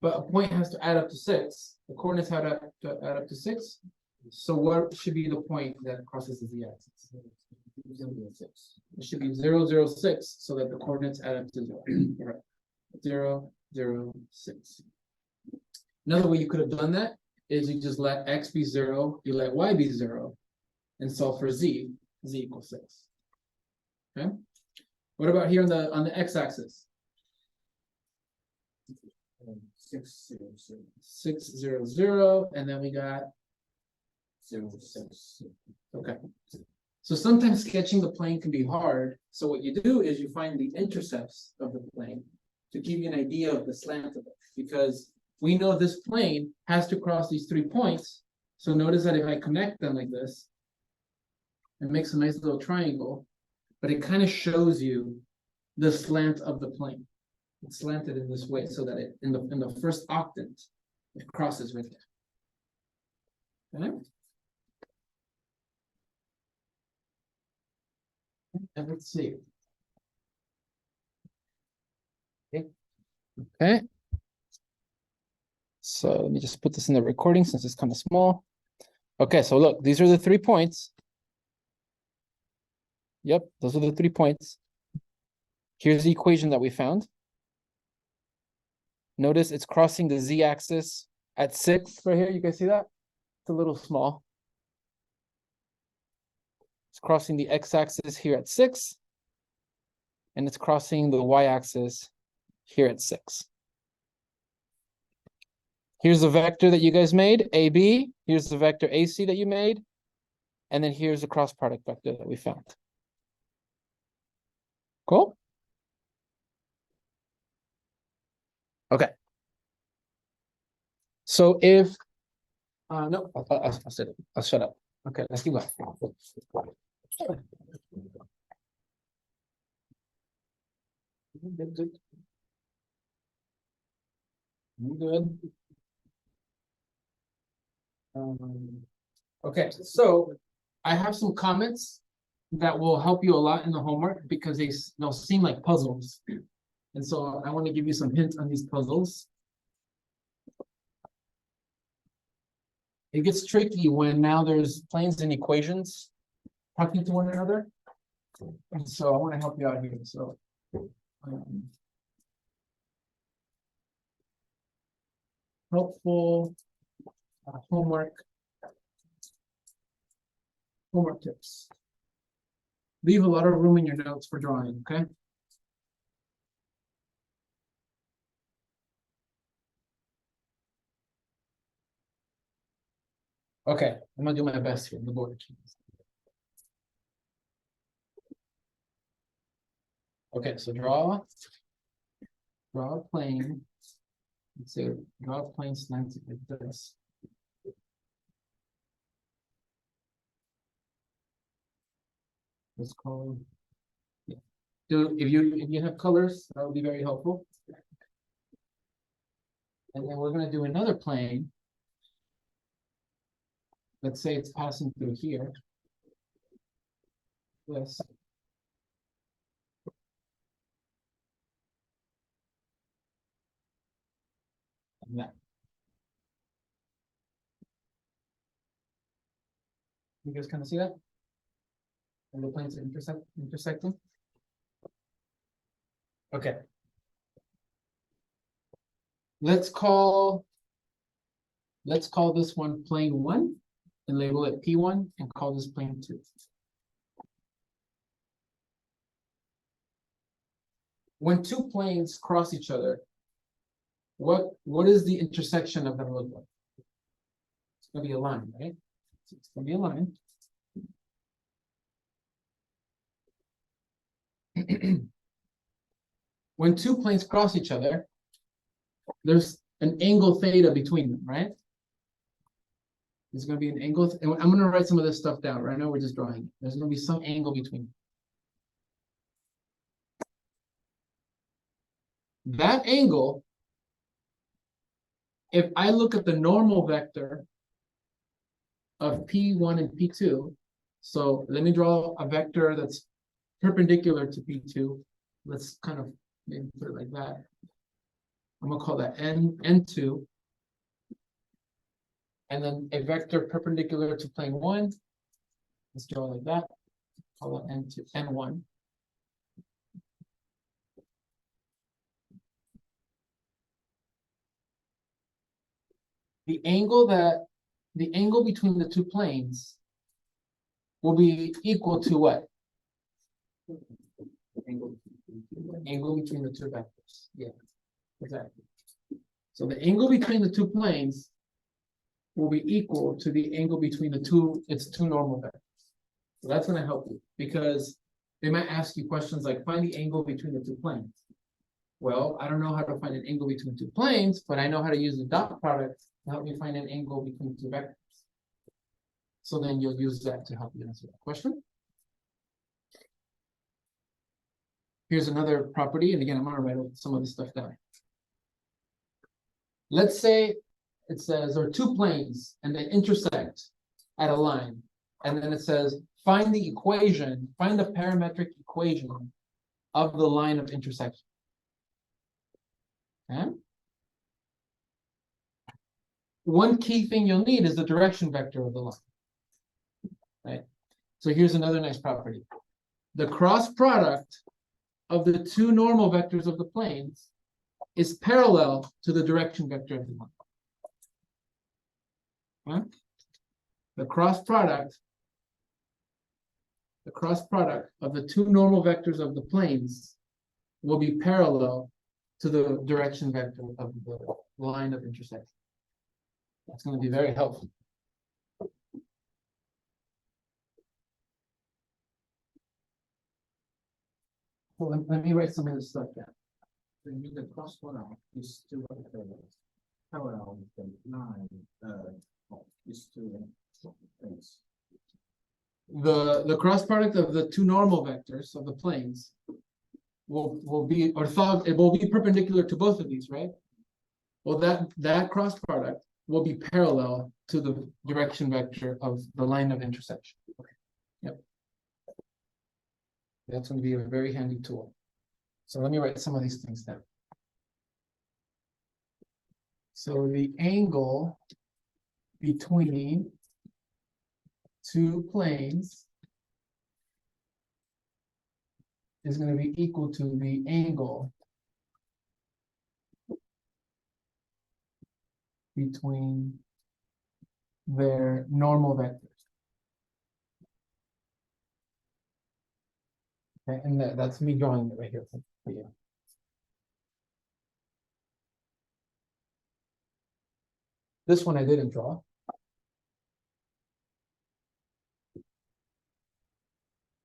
But a point has to add up to 6. The coordinates have to add up to 6. So what should be the point that crosses the z-axis? It should be 0, 0, 6, so that the coordinates add up to 0. Right. 0, 0, 6. Another way you could have done that is you just let x be 0, you let y be 0, and solve for z equals 6. Okay. What about here on the x-axis? 6, 0, 0, 6, 0, 0, and then we got 0, 6. okay. So sometimes sketching the plane can be hard. So what you do is you find the intercepts of the plane to give you an idea of the slant of it, because we know this plane has to cross these 3 points. So notice that if I connect them like this, it makes a nice little triangle, but it kind of shows you the slant of the plane. It's slanted in this way so that it in the first octant it crosses right there. Okay. And let's see. Okay. So let me just put this in the recording since it's kind of small. Okay, so look, these are the 3 points. Yep, those are the 3 points. Here's the equation that we found. Notice it's crossing the z-axis at 6 right here. You guys see that? It's a little small. It's crossing the x-axis here at 6. And it's crossing the y-axis here at 6. Here's the vector that you guys made, AB. Here's the vector AC that you made. And then here's the cross product vector that we found. Cool? Okay. So if, no, I'll sit it. I'll shut up. Okay, let's keep going. Good, good. Good. Okay, so I have some comments that will help you a lot in the homework because they'll seem like puzzles. And so I want to give you some hints on these puzzles. It gets tricky when now there's planes and equations talking to one another. And so I want to help you out here. So helpful homework tips. Leave a lot of room in your notes for drawing, okay? Okay, I'm gonna do my best here on the board. Okay, so draw a plane. Let's say draw a plane slanted like this. Let's call, yeah. Do if you have colors, that would be very helpful. And then we're gonna do another plane. Let's say it's passing through here. This. And that. You guys kind of see that? And the planes are intersecting. Okay. Let's call this one plane 1 and label it P1 and call this plane 2. When 2 planes cross each other, what is the intersection of them look like? It's gonna be a line, right? So it's gonna be a line. When 2 planes cross each other, there's an angle theta between them, right? There's going to be an angle, and I'm going to write some of this stuff down. Right now, we're just drawing. There's going to be some angle between them. That angle if I look at the normal vector of P1 and P2, so let me draw a vector that's perpendicular to P2. Let's kind of maybe put it like that. I'm gonna call that N2. And then a vector perpendicular to plane 1. Let's draw like that. Call it N2, N1. The angle between the two planes will be equal to what? Angle between the two vectors. Yeah, exactly. So the angle between the two planes will be equal to the angle between its two normal vectors. So that's going to help you because they might ask you questions like find the angle between the two planes. Well, I don't know how to find an angle between two planes, but I know how to use the dot product to help me find an angle between two vectors. So then you'll use that to help you answer that question. Here's another property, and again, I'm going to write some of this stuff down. Let's say it says there are two planes and they intersect at a line. And then it says, find the parametric equation of the line of intersection. Okay? One key thing you'll need is the direction vector of the line. Right? So here's another nice property. The cross product of the two normal vectors of the planes is parallel to the direction vector of the line. Okay? The cross product of the two normal vectors of the planes will be parallel to the direction vector of the line of intersection. That's going to be very helpful. Well, let me write some of this stuff down. The cross product is to parallel with the line is to things. The cross product of the two normal vectors of the planes will be it will be perpendicular to both of these, right? Well, that cross product will be parallel to the direction vector of the line of intersection. Okay. Yep. That's going to be a very handy tool. So let me write some of these things down. So the angle between two planes is going to be equal to the angle between their normal vectors. Okay, and that's me drawing it right here for you. This one I didn't draw.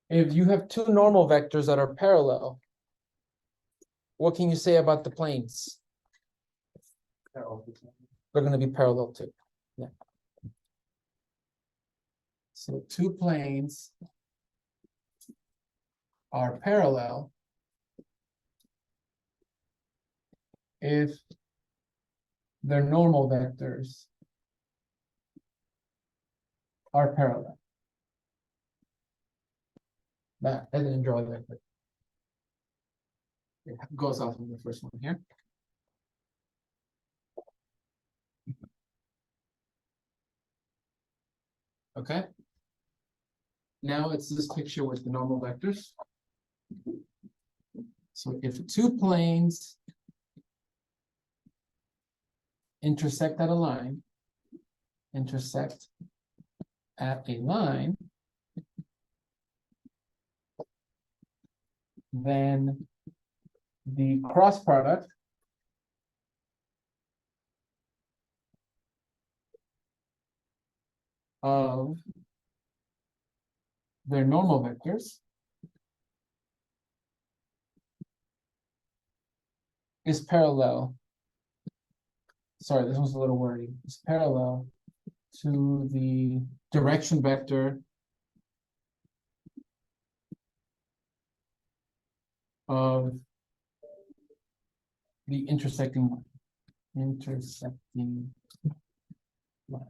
If you have two normal vectors that are parallel, what can you say about the planes? They're going to be parallel too. Yeah. So two planes are parallel if their normal vectors are parallel. That I didn't draw that, but it goes off of the first one here. Okay. Now it's this picture with the normal vectors. So if two planes intersect at a line, then the cross product of their normal vectors is parallel. Sorry, this was a little wordy. It's parallel to the direction vector of the intersecting line. intersecting line.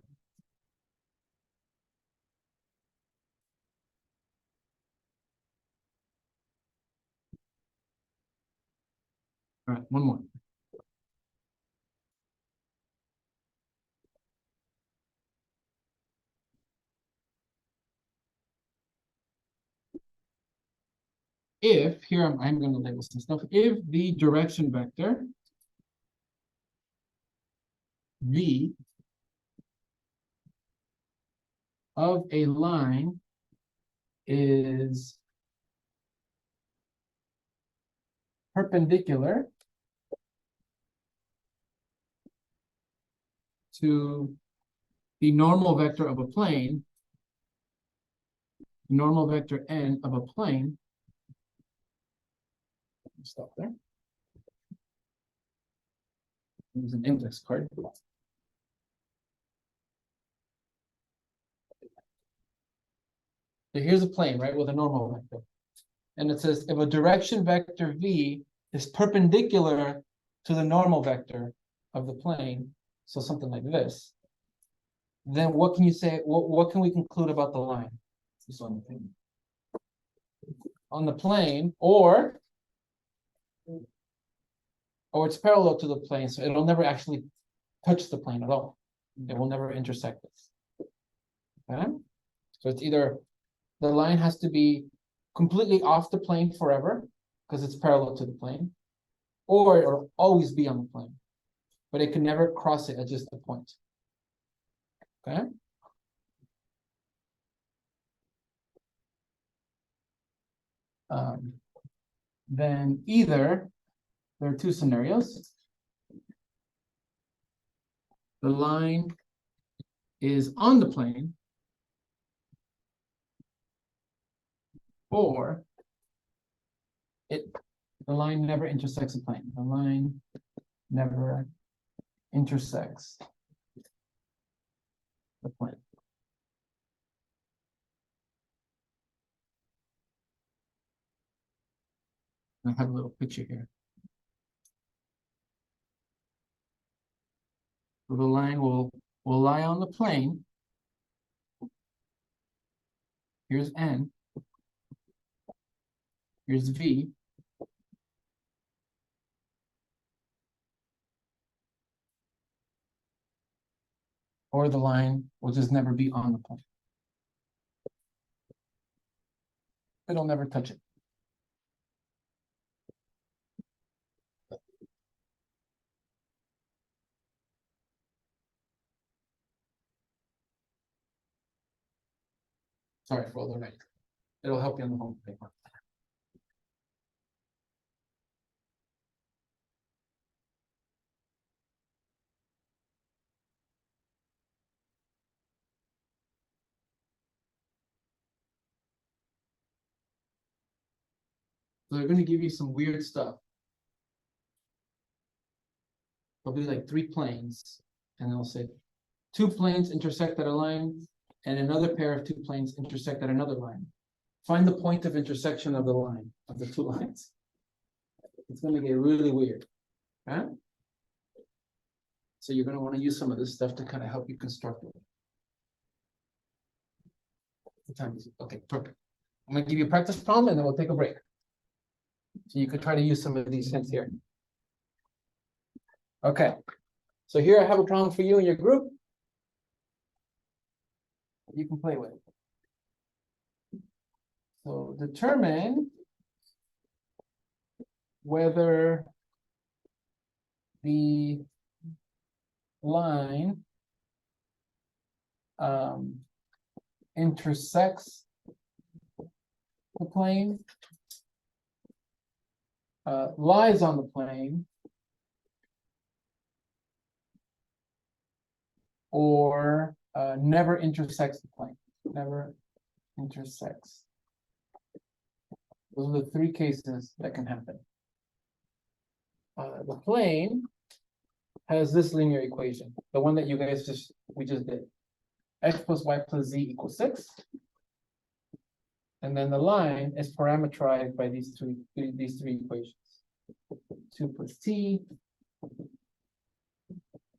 All right, one more. If, here I'm gonna label some stuff, if the direction vector V of a line is perpendicular to the normal vector of a plane, normal vector n of a plane. Stop there. Use an index card. So here's a plane, right, with a normal vector. And it says if a direction vector V is perpendicular to the normal vector of the plane, so something like this, then what can you say, what can we conclude about the line? This on the thing. On the plane, or it's parallel to the plane, so it'll never actually touch the plane at all. It will never intersect it. Okay? So it's either the line has to be completely off the plane forever, because it's parallel to the plane, or it'll always be on the plane, but it can never cross it at just a point. Okay? Then either there are two scenarios. The line is on the plane, or the line never intersects a plane. The line never intersects the plane. I have a little picture here. So the line will lie on the plane. Here's N. Here's V. Or the line will just never be on the plane. It'll never touch it. Sorry for all the writing. It'll help you on the home paper. So they're going to give you some weird stuff. There'll be like 3 planes, and they'll say 2 planes intersect at a line, and another pair of 2 planes intersect at another line. Find the point of intersection of the line, of the 2 lines. It's going to get really weird. Huh? So you're going to want to use some of this stuff to kind of help you construct it. What time is it? Okay, perfect. I'm going to give you a practice problem, and then we'll take a break. So you could try to use some of these hints here. Okay, so here I have a problem for you and your group. You can play with. So determine whether the line intersects the plane, lies on the plane, or never intersects the plane. Never intersects. Those are the 3 cases that can happen. The plane has this linear equation, the one that you guys we just did. X plus y plus z equals 6. And then the line is parameterized by these three equations. 2 plus t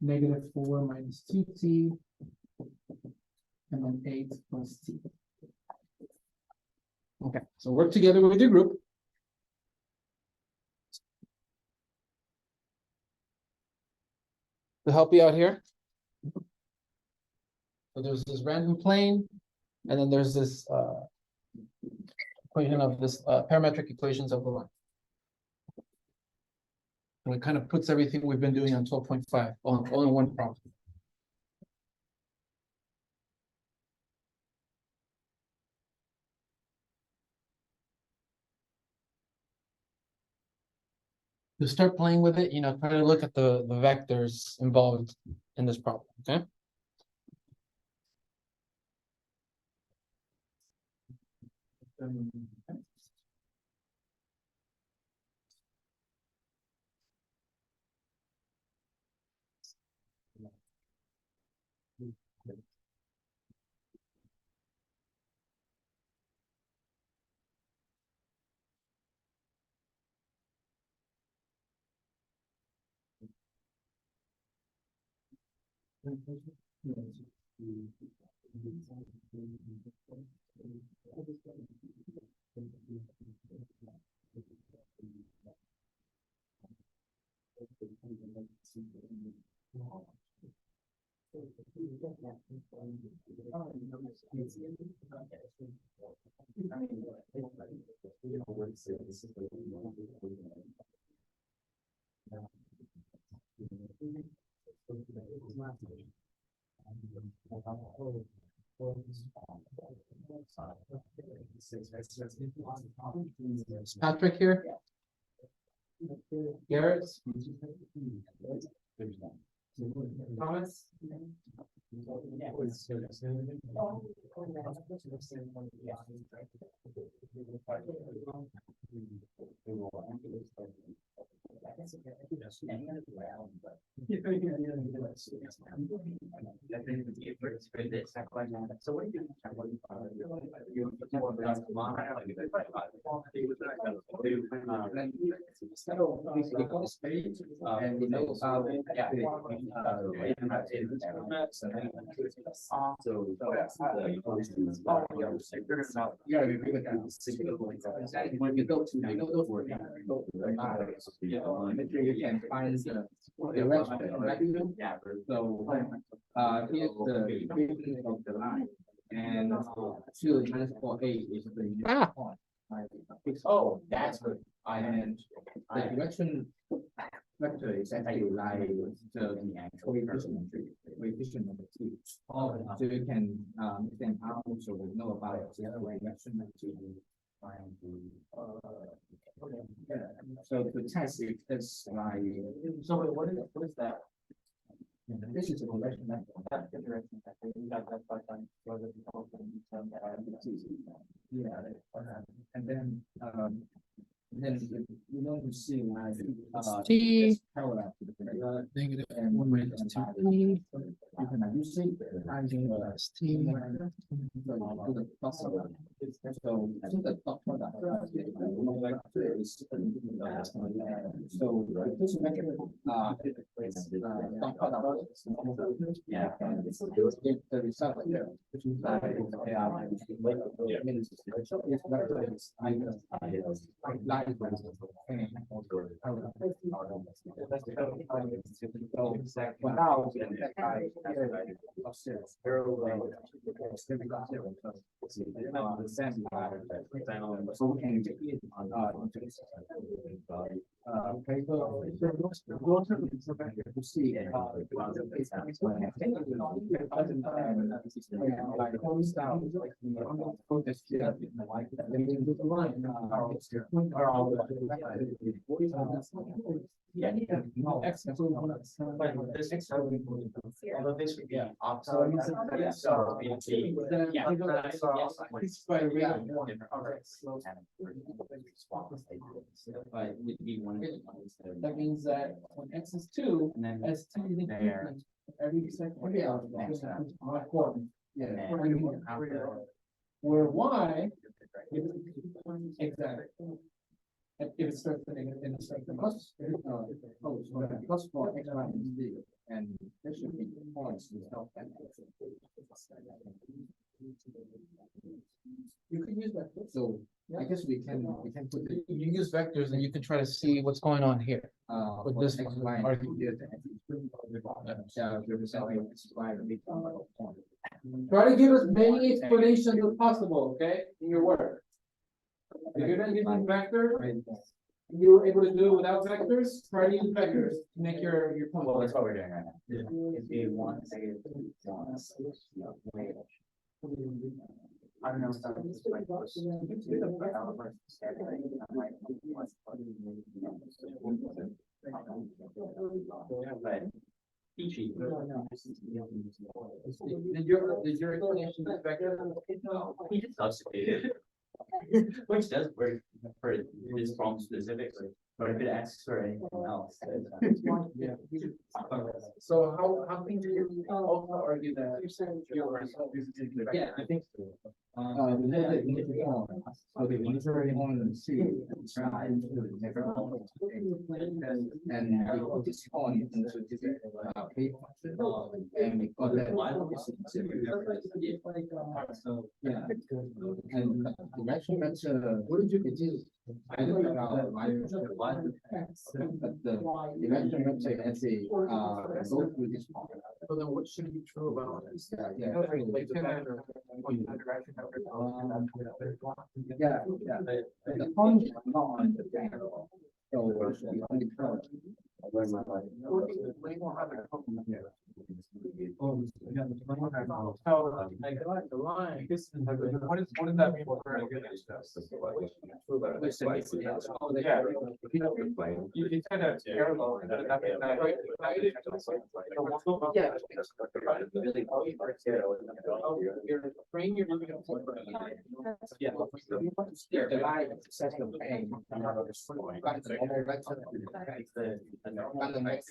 -4 minus 2t, and then 8 plus t. Okay, so work together with your group. To help you out here. So there's this random plane, and then there's this equation of this parametric equations of the line. And it kind of puts everything we've been doing on 12.5 on only one problem. To start playing with it, try to look at the vectors involved in this problem, okay? Patrick here. Garrett. Thomas. So what do you when you go to you can find the direction, right? So here's the beginning of the line, and 2 minus 4a is the point. Oh, that's good. And the direction vector is actually like the coefficient number 2. So you can make them out, so we know about the direction to find so the test is this like so what is that? This is a direction that that's the direction that we got that by time for the yeah, and then you know you see like T parallel to the negative and 1 minus 2t you can use it plus t. so I think the top product is so this measure top product yeah the result here which is yeah, no, X this X although this would be opposite. Yeah, but would be one. That means that when x is 2, And then s 2 is increment every second. Yeah. Where y exactly. And if it starts to negative, then it starts to plus 4 x minus b. And there should be points with no. You can use that. So I guess we can put the, You use vectors and you can try to see what's going on here. With for this X, one, Y, and argue. Z, shall represent X, Y, and Z. Try to give as many explanations as possible, okay, in your work. If you're not using vector, you were able to do it without vectors, try to use vectors to make your point. Well, that's what we're doing right now. It'd be one, negative, one. I don't know. If that was like first. But peachy. Did your explanation use vector? He just substituted. Which does work for this problem specifically, but if it asks for anything else. Yeah. So how can you also argue that? Yeah, I think so. The initial one, so the initial one, C, try to never on. And we put this on into this, paper, and we got that. Yeah. And the direction vector, what did you do? I don't know, but the direction vector as a, go through this part. So then what should be true about it? Yeah. Yeah. The point is not on the panel. So it's on the front. The line. What does that mean for? Yeah. You kind of parallel. Yeah. Your frame, you're looking at. Yeah. The line sets the pain. But the normal vector.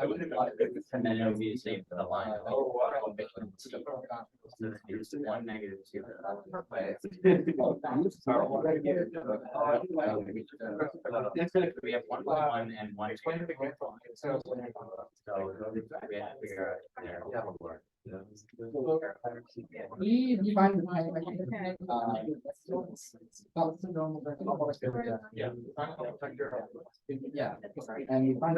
I wouldn't want it, and then it'll be the same for the line. Oh, wow. It's one negative two. We have 1.1 and 1. So we have to figure out there. You find my. Yeah. Yeah. And you find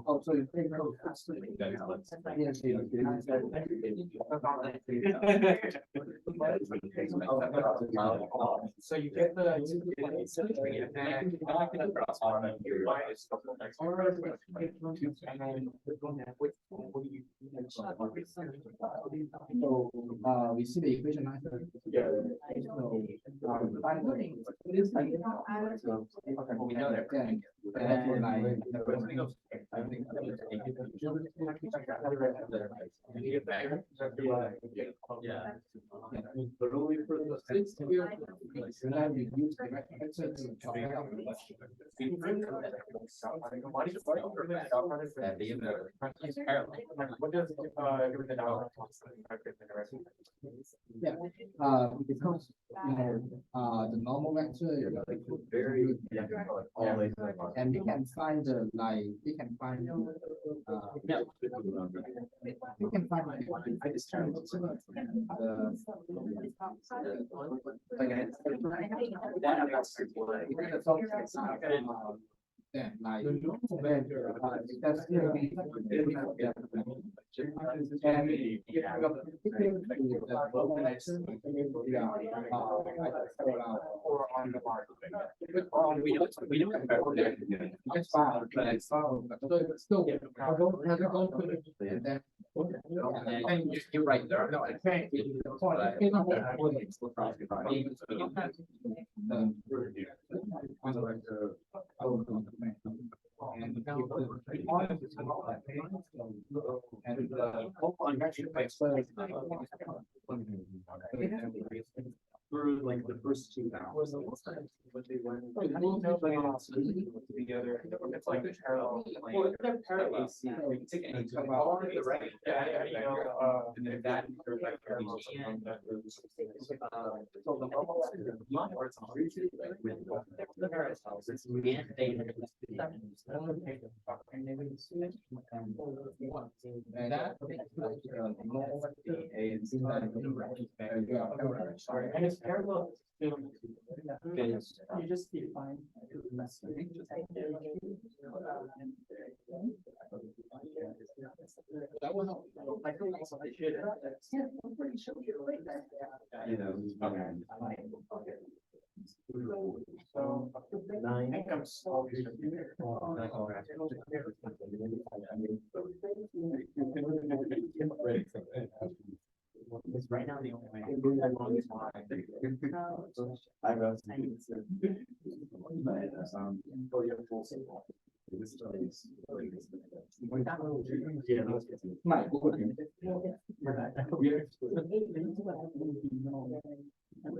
also you think. So you get the. So, we see the equation answer. Yeah. So, find the. We know that. Then, for like. Yeah. But only for the. Now we use the vector to try out. At the end of it, it's parallel. What does, everything out? Yeah, because, the normal vector. Very. And we can find the, like, we can find. Yeah. We can find. I just turned. Yeah, like. That's still be. We don't. It's fine, but it's still. And you're right there. No, I can't. for like the first two hours. What they went. Together, it's like the parallel. Well, they're parallel. You can take any two. Right. Yeah, you know, and then that. So the normal is not where it's on. And that. And it's parallel. You just define. That will help. I think that's what I should. So. Nine. I think I'm so. It's right now the only way. I wrote.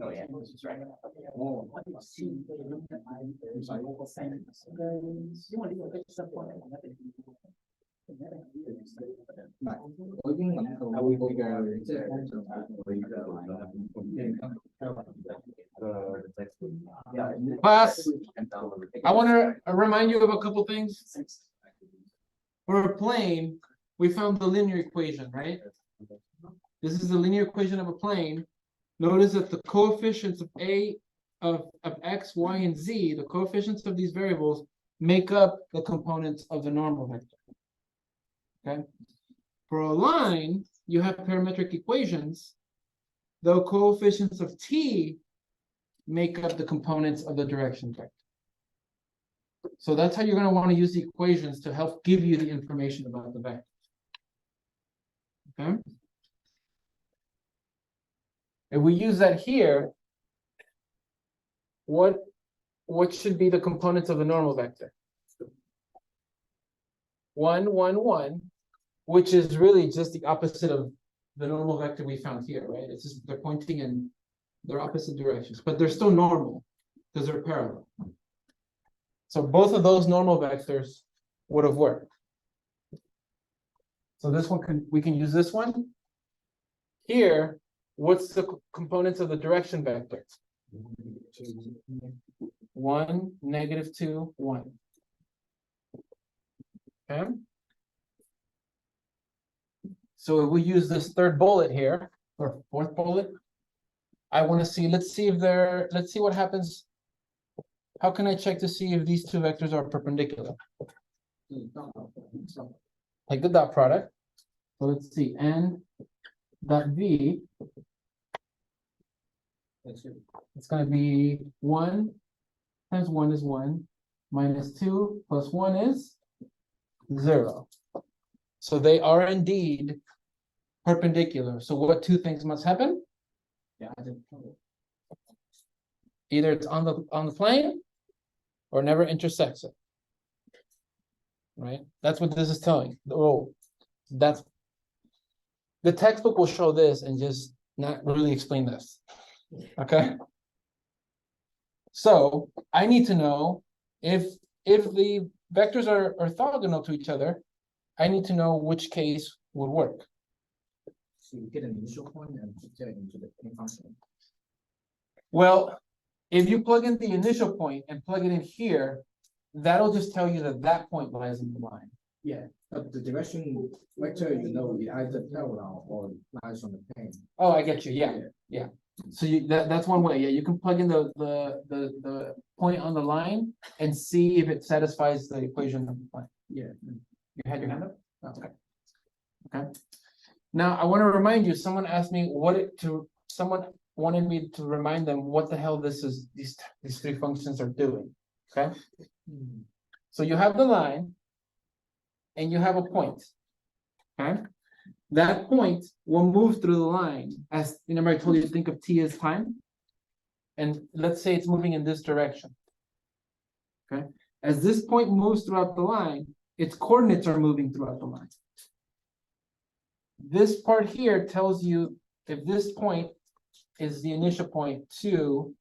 Oh, yeah. Class, I want to remind you of a couple things. For a plane, we found the linear equation, right? This is the linear equation of a plane. Notice that the coefficients of of x, y, and z, the coefficients of these variables, make up the components of the normal vector. Okay. For a line, you have parametric equations. The coefficients of t make up the components of the direction vector. So that's how you're going to want to use the equations to help give you the information about the vector. Okay. If we use that here, what should be the components of the normal vector? 1, 1, 1, which is really just the opposite of the normal vector we found here, right? It's just they're pointing in their opposite directions, but they're still normal because they're parallel. So both of those normal vectors would have worked. So this one we can use this one. Here, what's the components of the direction vector? 1, -2, 1. Okay. So if we use this third bullet here, or fourth bullet, I want to see, let's see what happens. How can I check to see if these two vectors are perpendicular? Like the dot product. So let's see, n dot v. It's going to be 1 times 1 is 1, minus 2 plus 1 is 0. So they are indeed perpendicular. So what two things must happen? Yeah, either it's on the plane or never intersects it. Right? That's what this is telling. Oh, that's the textbook will show this and just not really explain this. Okay. So I need to know if the vectors are orthogonal to each other, I need to know which case would work. So you get an initial point and put it into the main function. Well, if you plug in the initial point and plug it in here, that'll just tell you that that point lies in the line. Yeah, but the direction vector, you know, it either parallel or lies on the plane. Oh, I get you. Yeah. So that's one way. Yeah, you can plug in the point on the line and see if it satisfies the equation of the plane. Yeah. You had your hand up? Okay. Okay. Now I want to remind you, someone asked me someone wanted me to remind them what the hell these three functions are doing. Okay. So you have the line and you have a point. Okay. That point will move through the line as, remember I told you to think of t as time? And let's say it's moving in this direction. Okay. As this point moves throughout the line, its coordinates are moving throughout the line. This part here tells you if this point is the initial point to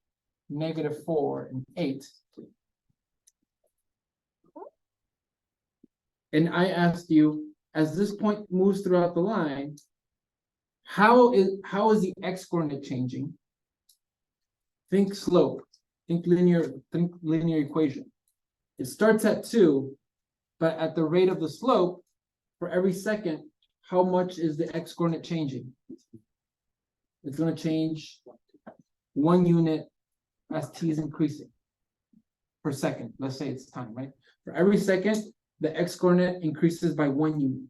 -4 and 8. And I asked you, as this point moves throughout the line, how is the x-coordinate changing? Think slope, think linear equation. It starts at 2, but at the rate of the slope, for every second, how much is the x-coordinate changing? It's going to change 1 unit as t is increasing per second. Let's say it's time, right? For every second, the x-coordinate increases by 1 unit.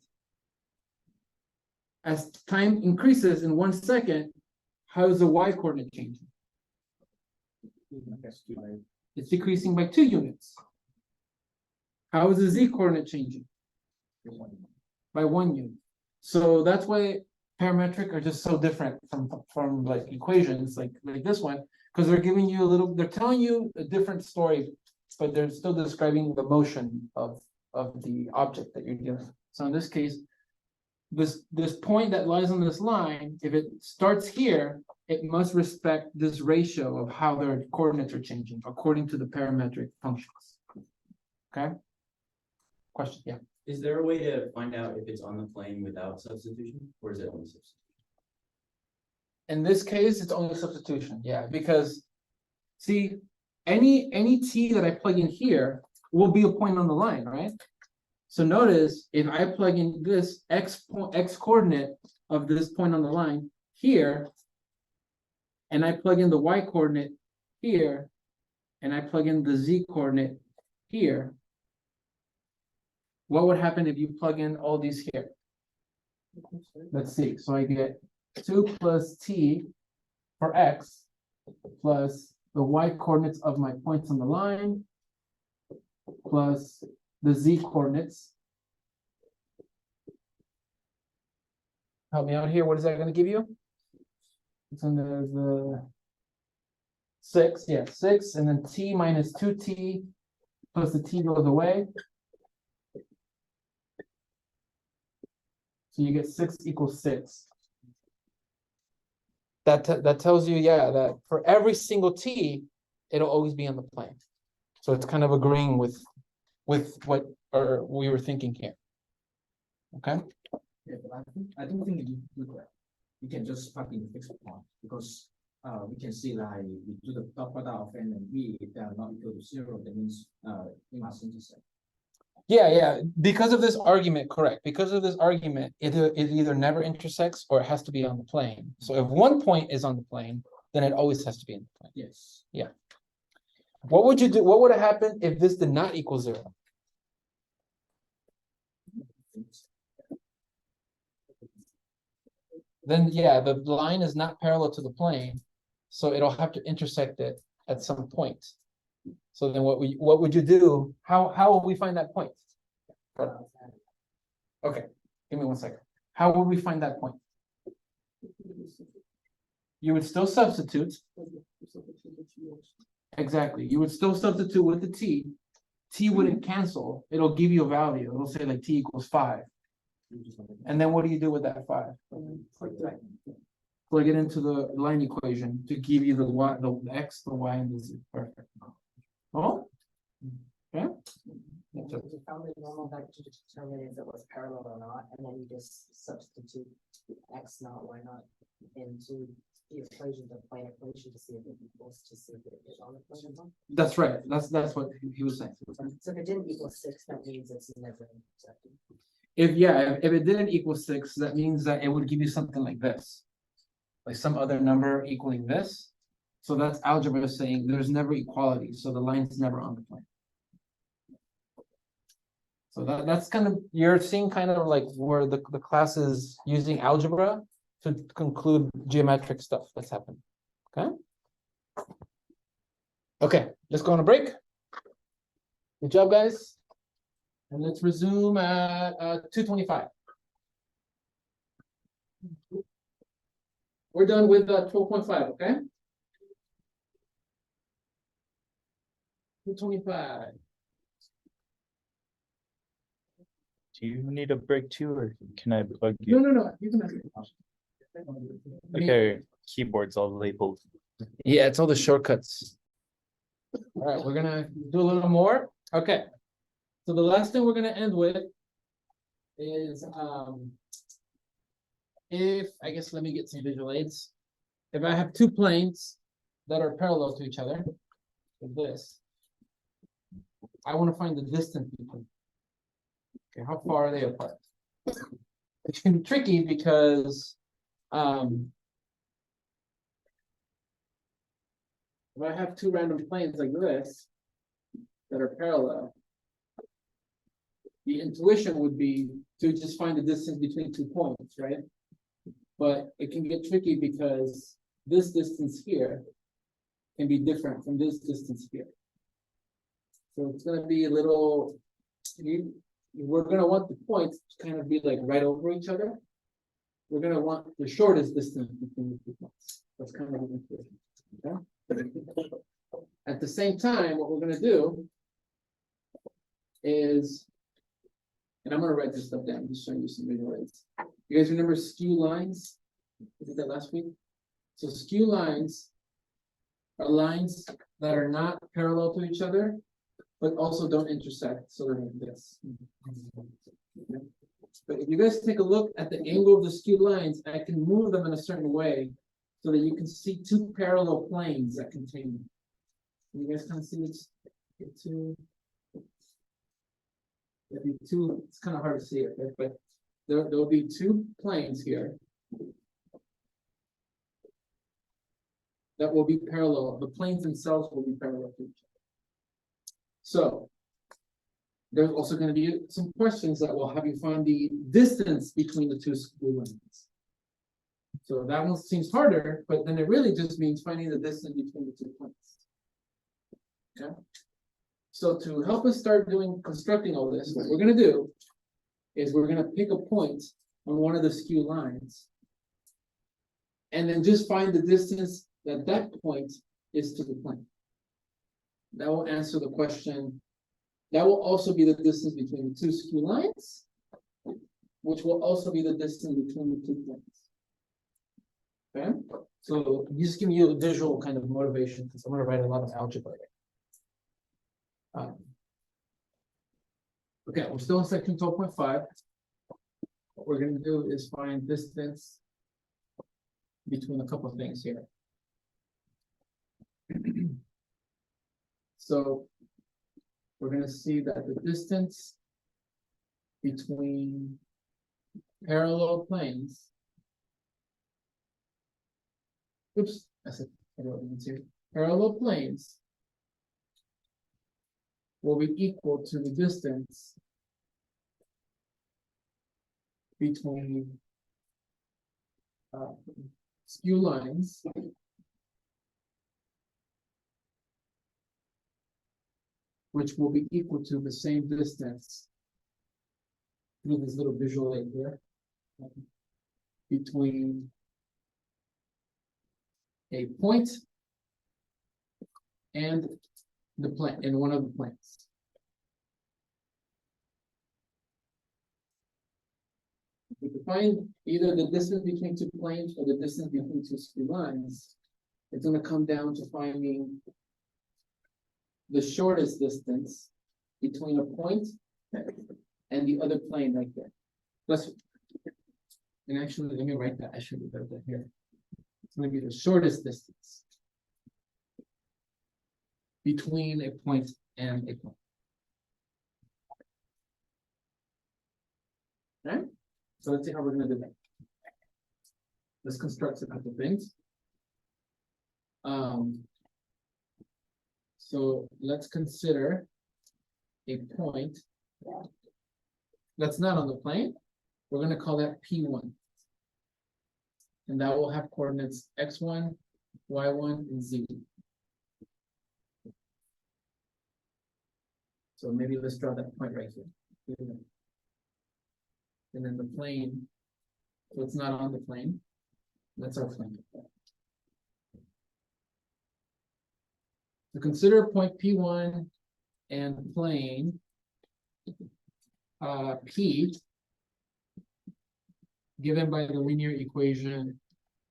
As time increases in 1 second, how is the y-coordinate changing? It's decreasing by 2 units. How is the z-coordinate changing? By 1 unit. So that's why parametric are just so different from like equations like this one, because they're giving you they're telling you a different story, but they're still describing the motion of the object that you're dealing with. So in this case, this point that lies on this line, if it starts here, it must respect this ratio of how their coordinates are changing according to the parametric functions. Okay? Question, yeah. Is there a way to find out if it's on the plane without substitution, or is it only substitution? In this case, it's only substitution, yeah, because see, any t that I plug in here will be a point on the line, right? So notice if I plug in this x coordinate of this point on the line here, and I plug in the y coordinate here, and I plug in the z coordinate here, what would happen if you plug in all these here? Let's see. So I get 2 plus t for x plus the y coordinates of my points on the line plus the z coordinates. Help me out here. What is that going to give you? It's on the 6. Yeah, 6. And then t minus 2t plus the t goes away. So you get 6 equals 6. That tells you, yeah, that for every single t, it'll always be on the plane. So it's kind of agreeing with what we were thinking here. Okay. Yeah, but I don't think you do that. You can just plug in the fixed point because we can see like we do the dot product of n and v, if they are not equal to 0, that means they must intersect. Yeah. Because of this argument, correct. Because of this argument, it either never intersects or it has to be on the plane. So if one point is on the plane, then it always has to be in the plane. Yes. Yeah. What would you do? What would have happened if this did not equal 0? Then yeah, the line is not parallel to the plane, so it'll have to intersect it at some point. So then what would you do? How will we find that point? Okay, give me 1 second. How would we find that point? You would still substitute. Exactly. You would still substitute with the t. T wouldn't cancel. It'll give you a value. It'll say like t equals 5. And then what do you do with that 5? Plug it into the line equation to give you the y, the x, the y, and the z. Perfect. Oh, okay. You found the normal vector to determine if it was parallel or not, and then you just substitute x naught, y naught into the equation, the plane equation, to see if it equals, to see if it is on the plane or not. That's right. That's what he was saying. So if it didn't equal 6, that means it's never intersecting. If it didn't equal 6, that means that it would give you something like this, like some other number equaling this. So that's algebra saying there's never equality, so the line's never on the plane. So that's kind of, you're seeing kind of like where the class is using algebra to conclude geometric stuff that's happening. Okay, let's go on a break. Good job, guys. And let's resume at 2:25. We're done with 12.5, okay? 2:25. Do you need a break too, or can I plug you? No. You can ask me a question. Okay, keyboard's all labeled. Yeah, it's all the shortcuts. All right, we're gonna do a little more. Okay. So the last thing we're gonna end with is, if, I guess, let me get some visual aids. If I have two planes that are parallel to each other, like this, I want to find the distance between. Okay, how far are they apart? It can be tricky because, if I have two random planes like this that are parallel, the intuition would be to just find the distance between 2 points, right? But it can get tricky because this distance here can be different from this distance here. So it's gonna be a little, we're gonna want the points to kind of be like right over each other. We're gonna want the shortest distance between the 2 points. That's kind of the intuition, okay? At the same time, what we're gonna do is, and I'm gonna write this stuff down, just showing you some visual aids. You guys remember skew lines? I did that last week. So skew lines are lines that are not parallel to each other, but also don't intersect, so they're like this. But if you guys take a look at the angle of the skew lines, I can move them in a certain way so that you can see two parallel planes that contain them. You guys kind of see this? There'll be two, it's kind of hard to see it, right? But there'll be two planes here that will be parallel. The planes themselves will be parallel to each other. So there's also going to be some questions that will have you find the distance between the two skew lines. So that one seems harder, but then it really just means finding the distance between the 2 points. Okay. So to help us start constructing all this, what we're going to do is we're going to pick a point on one of the skew lines and then just find the distance that that point is to the plane. That will answer the question. That will also be the distance between the two skew lines, which will also be the distance between the 2 planes. Okay, so just give you a visual kind of motivation because I'm going to write a lot of algebra. Okay, we're still in section 12.5. What we're going to do is find distance between a couple of things here. So we're going to see that the distance between parallel planes. Oops, I said parallel planes will be equal to the distance between skew lines which will be equal to the same distance through this little visual aid here between a point and the plane in one of the planes. If you find either the distance between two planes or the distance between two skew lines, it's going to come down to finding the shortest distance between a point and the other plane right there. And actually, let me write that. I should have written that here. It's going to be the shortest distance between a point and a point. Okay, so let's see how we're going to do that. Let's construct a couple things. So let's consider a point that's not on the plane. We're going to call that P1. And that will have coordinates x1, y1, and z. So maybe let's draw that point right here. And then the plane, so it's not on the plane. That's our plane. So consider point P1 and plane P given by the linear equation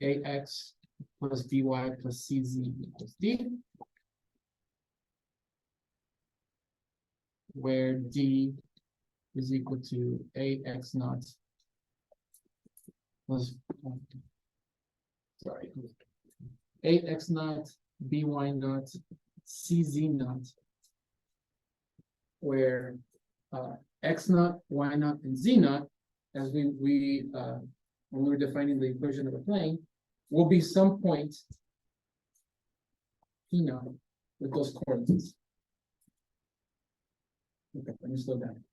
ax plus by plus cz equals d. Where d is equal to ax naught plus, sorry, ax naught, by naught, cz naught, where x naught, y naught, and z naught, as when we were defining the equation of a plane, will be some point p naught with those coordinates. Okay, let me slow down.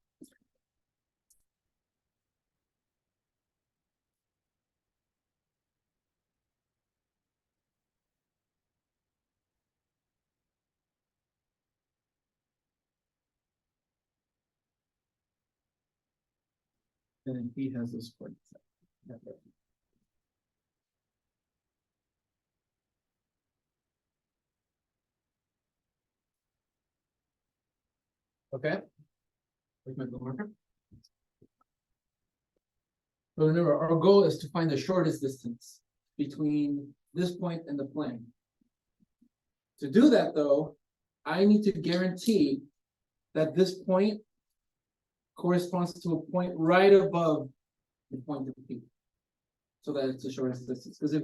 And then P has those coordinates. Okay. Where's my little marker? So remember, our goal is to find the shortest distance between this point and the plane. To do that, though, I need to guarantee that this point corresponds to a point right above the point of P, so that it's the shortest distance. Because if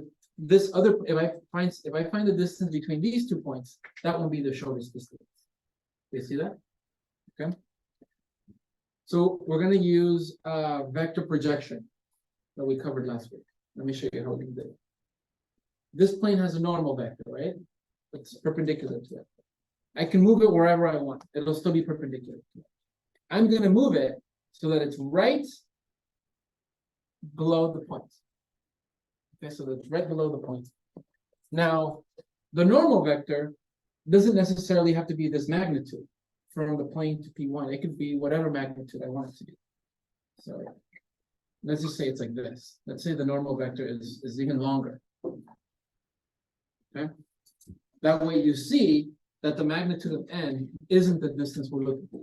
I find the distance between these 2 points, that will be the shortest distance. You see that? Okay. So we're going to use vector projection that we covered last week. Let me show you how we do it. This plane has a normal vector, right? It's perpendicular to it. I can move it wherever I want. It'll still be perpendicular to it. I'm going to move it so that it's right below the point. Okay, so that's right below the point. Now, the normal vector doesn't necessarily have to be this magnitude from the plane to P1. It could be whatever magnitude I want it to be. So let's just say it's like this. Let's say the normal vector is even longer. Okay. That way you see that the magnitude of n isn't the distance we're looking for.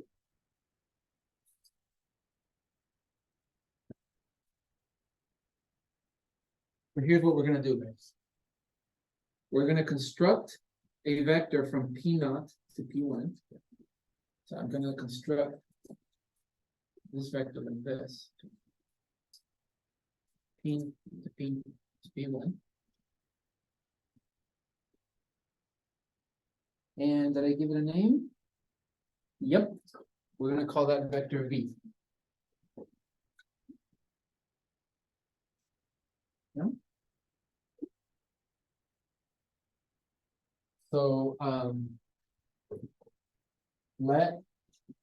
But here's what we're going to do, guys. We're going to construct a vector from P0 to P1. So I'm going to construct this vector like this. P to P to P1. And did I give it a name? Yep. We're going to call that vector V. Yeah. So let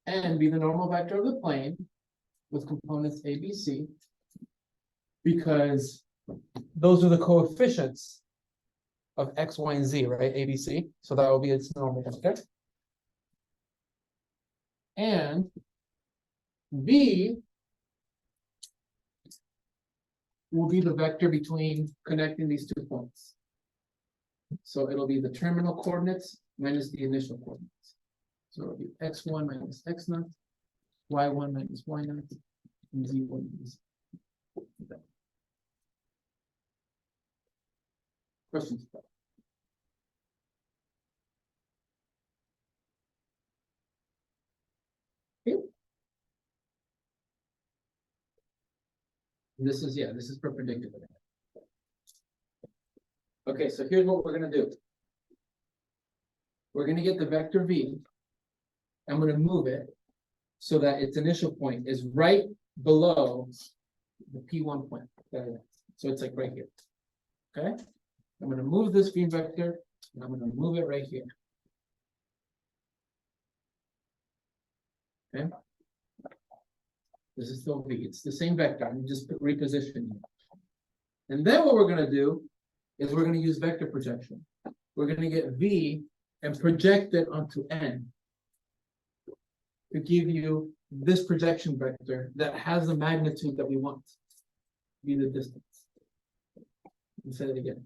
n be the normal vector of the plane with components a, b, c, because those are the coefficients of x, y, and z, right? A, b, c. So that will be its normal vector. And v will be the vector between connecting these 2 points. So it'll be the terminal coordinates minus the initial coordinates. So it'll be x1 minus x0, y1 minus y0, and z1 minus. Questions? Okay. This is perpendicular. Okay, so here's what we're going to do. We're going to get the vector v. I'm going to move it so that its initial point is right below the P1 point. So it's like right here. Okay? I'm going to move this v vector, and I'm going to move it right here. Okay? This is still v. It's the same vector. I'm just repositioning it. And then what we're going to do is we're going to use vector projection. We're going to get v and project it onto n to give you this projection vector that has the magnitude that we want, be the distance. Let's say it again.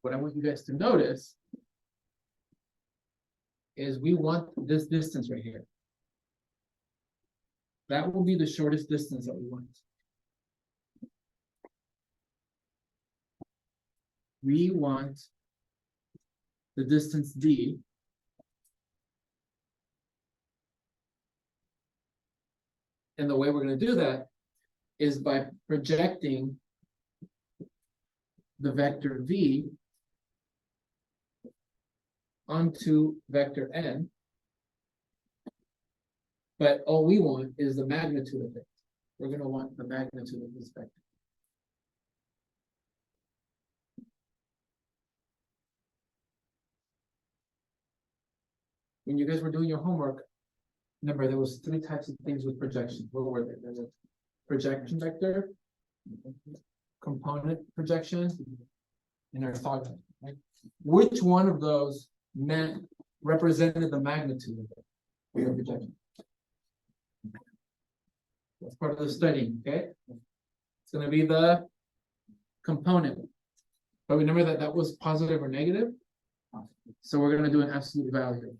What I want you guys to notice is we want this distance right here. That will be the shortest distance that we want. We want the distance D. And the way we're going to do that is by projecting the vector V onto vector N. But all we want is the magnitude of it. We're going to want the magnitude of this vector. When you guys were doing your homework, remember there was 3 types of things with projection. What were they? There's a projection vector, component projection, and orthogonal. Right? Which one of those represented the magnitude of it? Your projection. That's part of the study. Okay, it's going to be the component. But remember that that was positive or negative. So we're going to do an absolute value.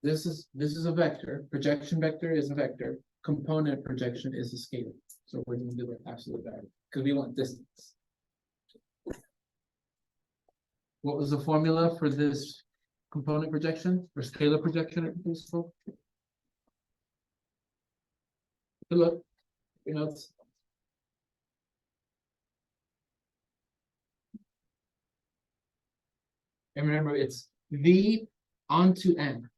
This is a vector. Projection vector is a vector. Component projection is a scalar. So we're going to do an absolute value because we want distance. What was the formula for this component projection or scalar projection? Good luck. Your notes. And remember, it's V onto N.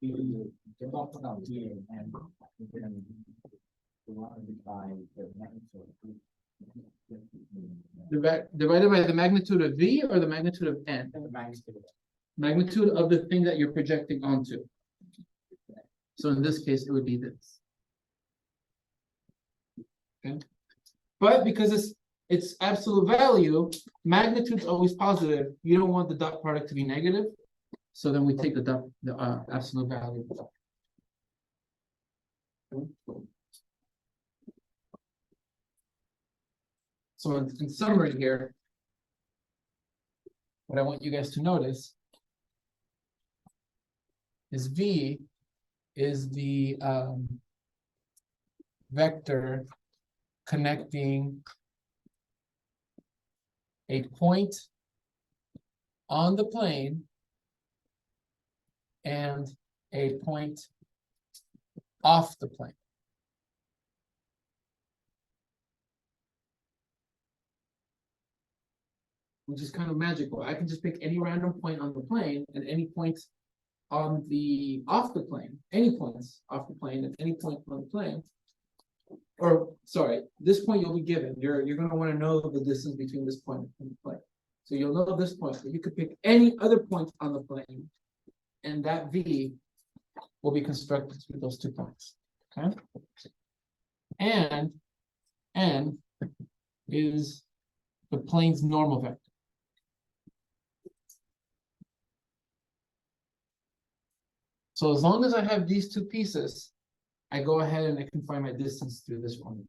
You don't put out G and then by the magnitude. Divided by the magnitude of V or the magnitude of N? The magnitude. Magnitude of the thing that you're projecting onto. So in this case, it would be this. Okay. But because it's absolute value, magnitude's always positive. You don't want the dot product to be negative. So then we take the absolute value. So in summary here, what I want you guys to notice is V is the vector connecting a point on the plane and a point off the plane. Which is kind of magical. I can just pick any random point on the plane and any point on the off the plane, any points off the plane and any point on the plane. Or sorry, this point you'll be given. You're going to want to know the distance between this point and the plane. So you'll know this point, but you could pick any other point on the plane, and that V will be constructed with those 2 points. Okay. And N is the plane's normal vector. So as long as I have these 2 pieces, I go ahead and I can find my distance through this one.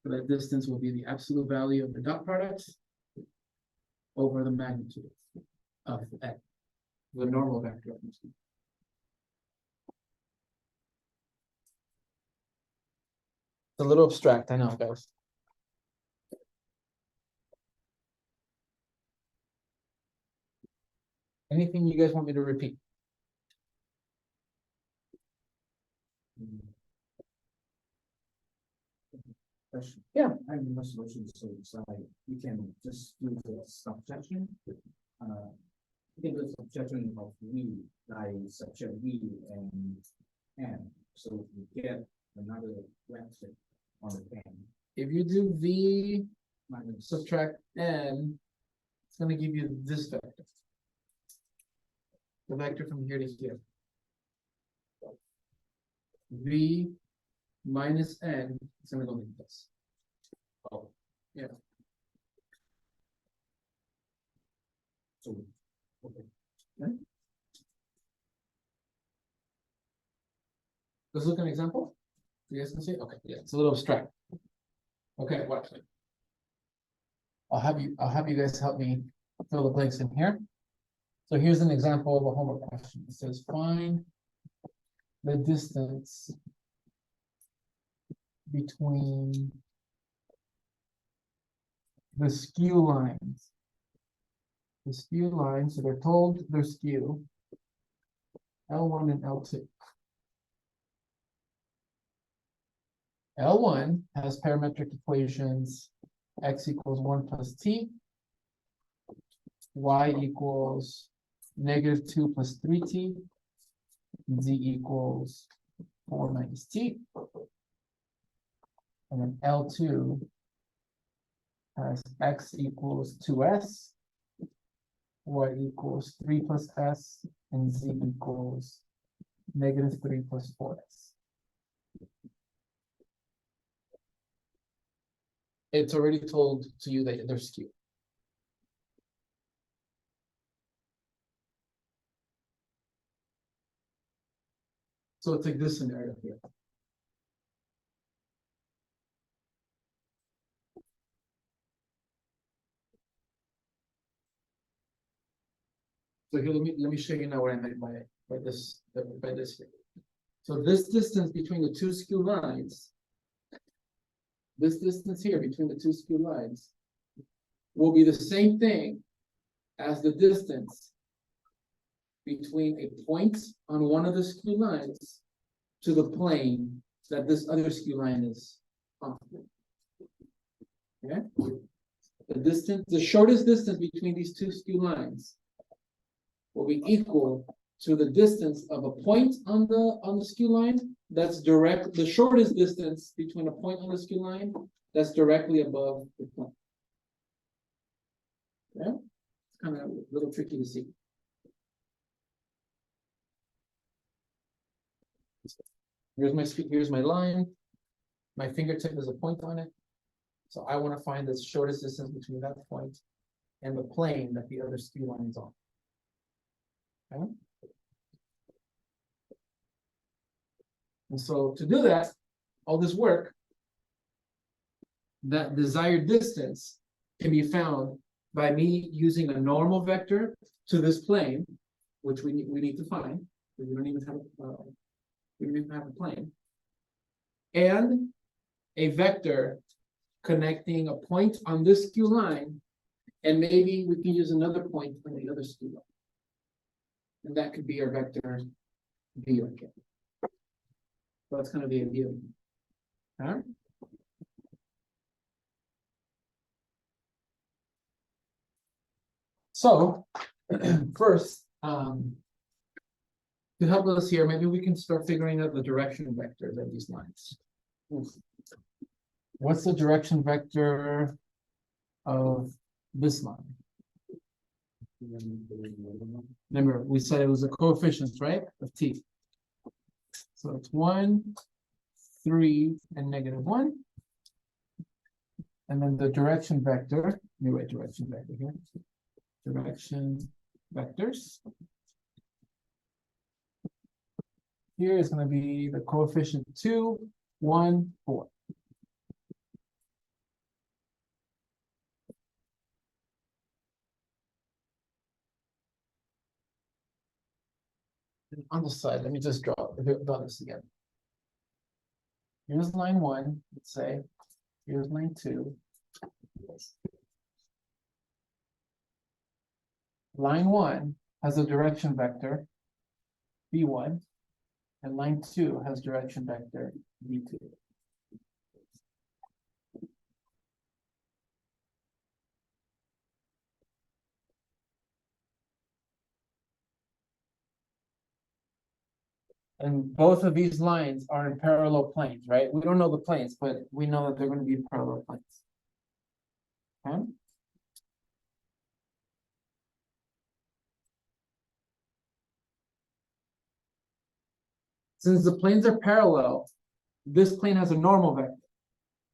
So that distance will be the absolute value of the dot product over the magnitude of N, the normal vector. It's a little abstract, I know, guys. Anything you guys want me to repeat? Question. Yeah. I have no solution, so it's like you can just do the subtraction. You can do the subtraction of V, like subtract V and N, so you get another vector on the pen. If you do V Minus subtract N, it's going to give you this vector. The vector from here to here. V minus N is going to go like this. Oh, yeah. so okay. Let's look at an example. You guys can see? Okay, yeah, it's a little abstract. Okay, watch it. I'll have you guys help me fill the blanks in here. So here's an example of a homework question. It says find the distance between the skew lines. The skew lines, so they're told they're skew. L1 and L2. L1 has parametric equations x equals 1 plus t, y equals -2 plus 3t, z equals 4 minus t. And then L2 has x equals 2s, y equals 3 plus s, and z equals -3 plus 4s. It's already told to you that they're skewed. So it's like this scenario here. So here, let me show you now what I meant by this here. So this distance between the two skew lines, this distance here between the two skew lines, will be the same thing as the distance between a point on one of the skew lines to the plane that this other skew line is on. Okay? The shortest distance between these two skew lines will be equal to the distance of a point on the skew line that's the shortest distance between a point on the skew line that's directly above the plane. Okay? It's kind of a little tricky to see. Here's my line. My fingertip is a point on it. So I want to find the shortest distance between that point and the plane that the other skew line is on. Okay? And so to do that, all this work, that desired distance can be found by me using a normal vector to this plane, which we need to find. We don't even have a plane, and a vector connecting a point on this skew line, and maybe we can use another point on the other skew line. And that could be our vector V or K. So that's kind of the idea. All right. So first, to help us here, maybe we can start figuring out the direction vectors of these lines. What's the direction vector of this line? Remember, we said it was a coefficient, right? Of t. So it's 1, 3, and -1. And then the direction vector, let me write direction vector here. Direction vectors. Here is going to be the coefficient 2, 1, 4. And on the side, let me just draw this again. Here's line 1, let's say. Here's line 2. Line 1 has a direction vector, V1, and line 2 has direction vector, V2. And both of these lines are in parallel planes, right? We don't know the planes, but we know that they're going to be in parallel planes. Okay? Since the planes are parallel, this plane has a normal vector.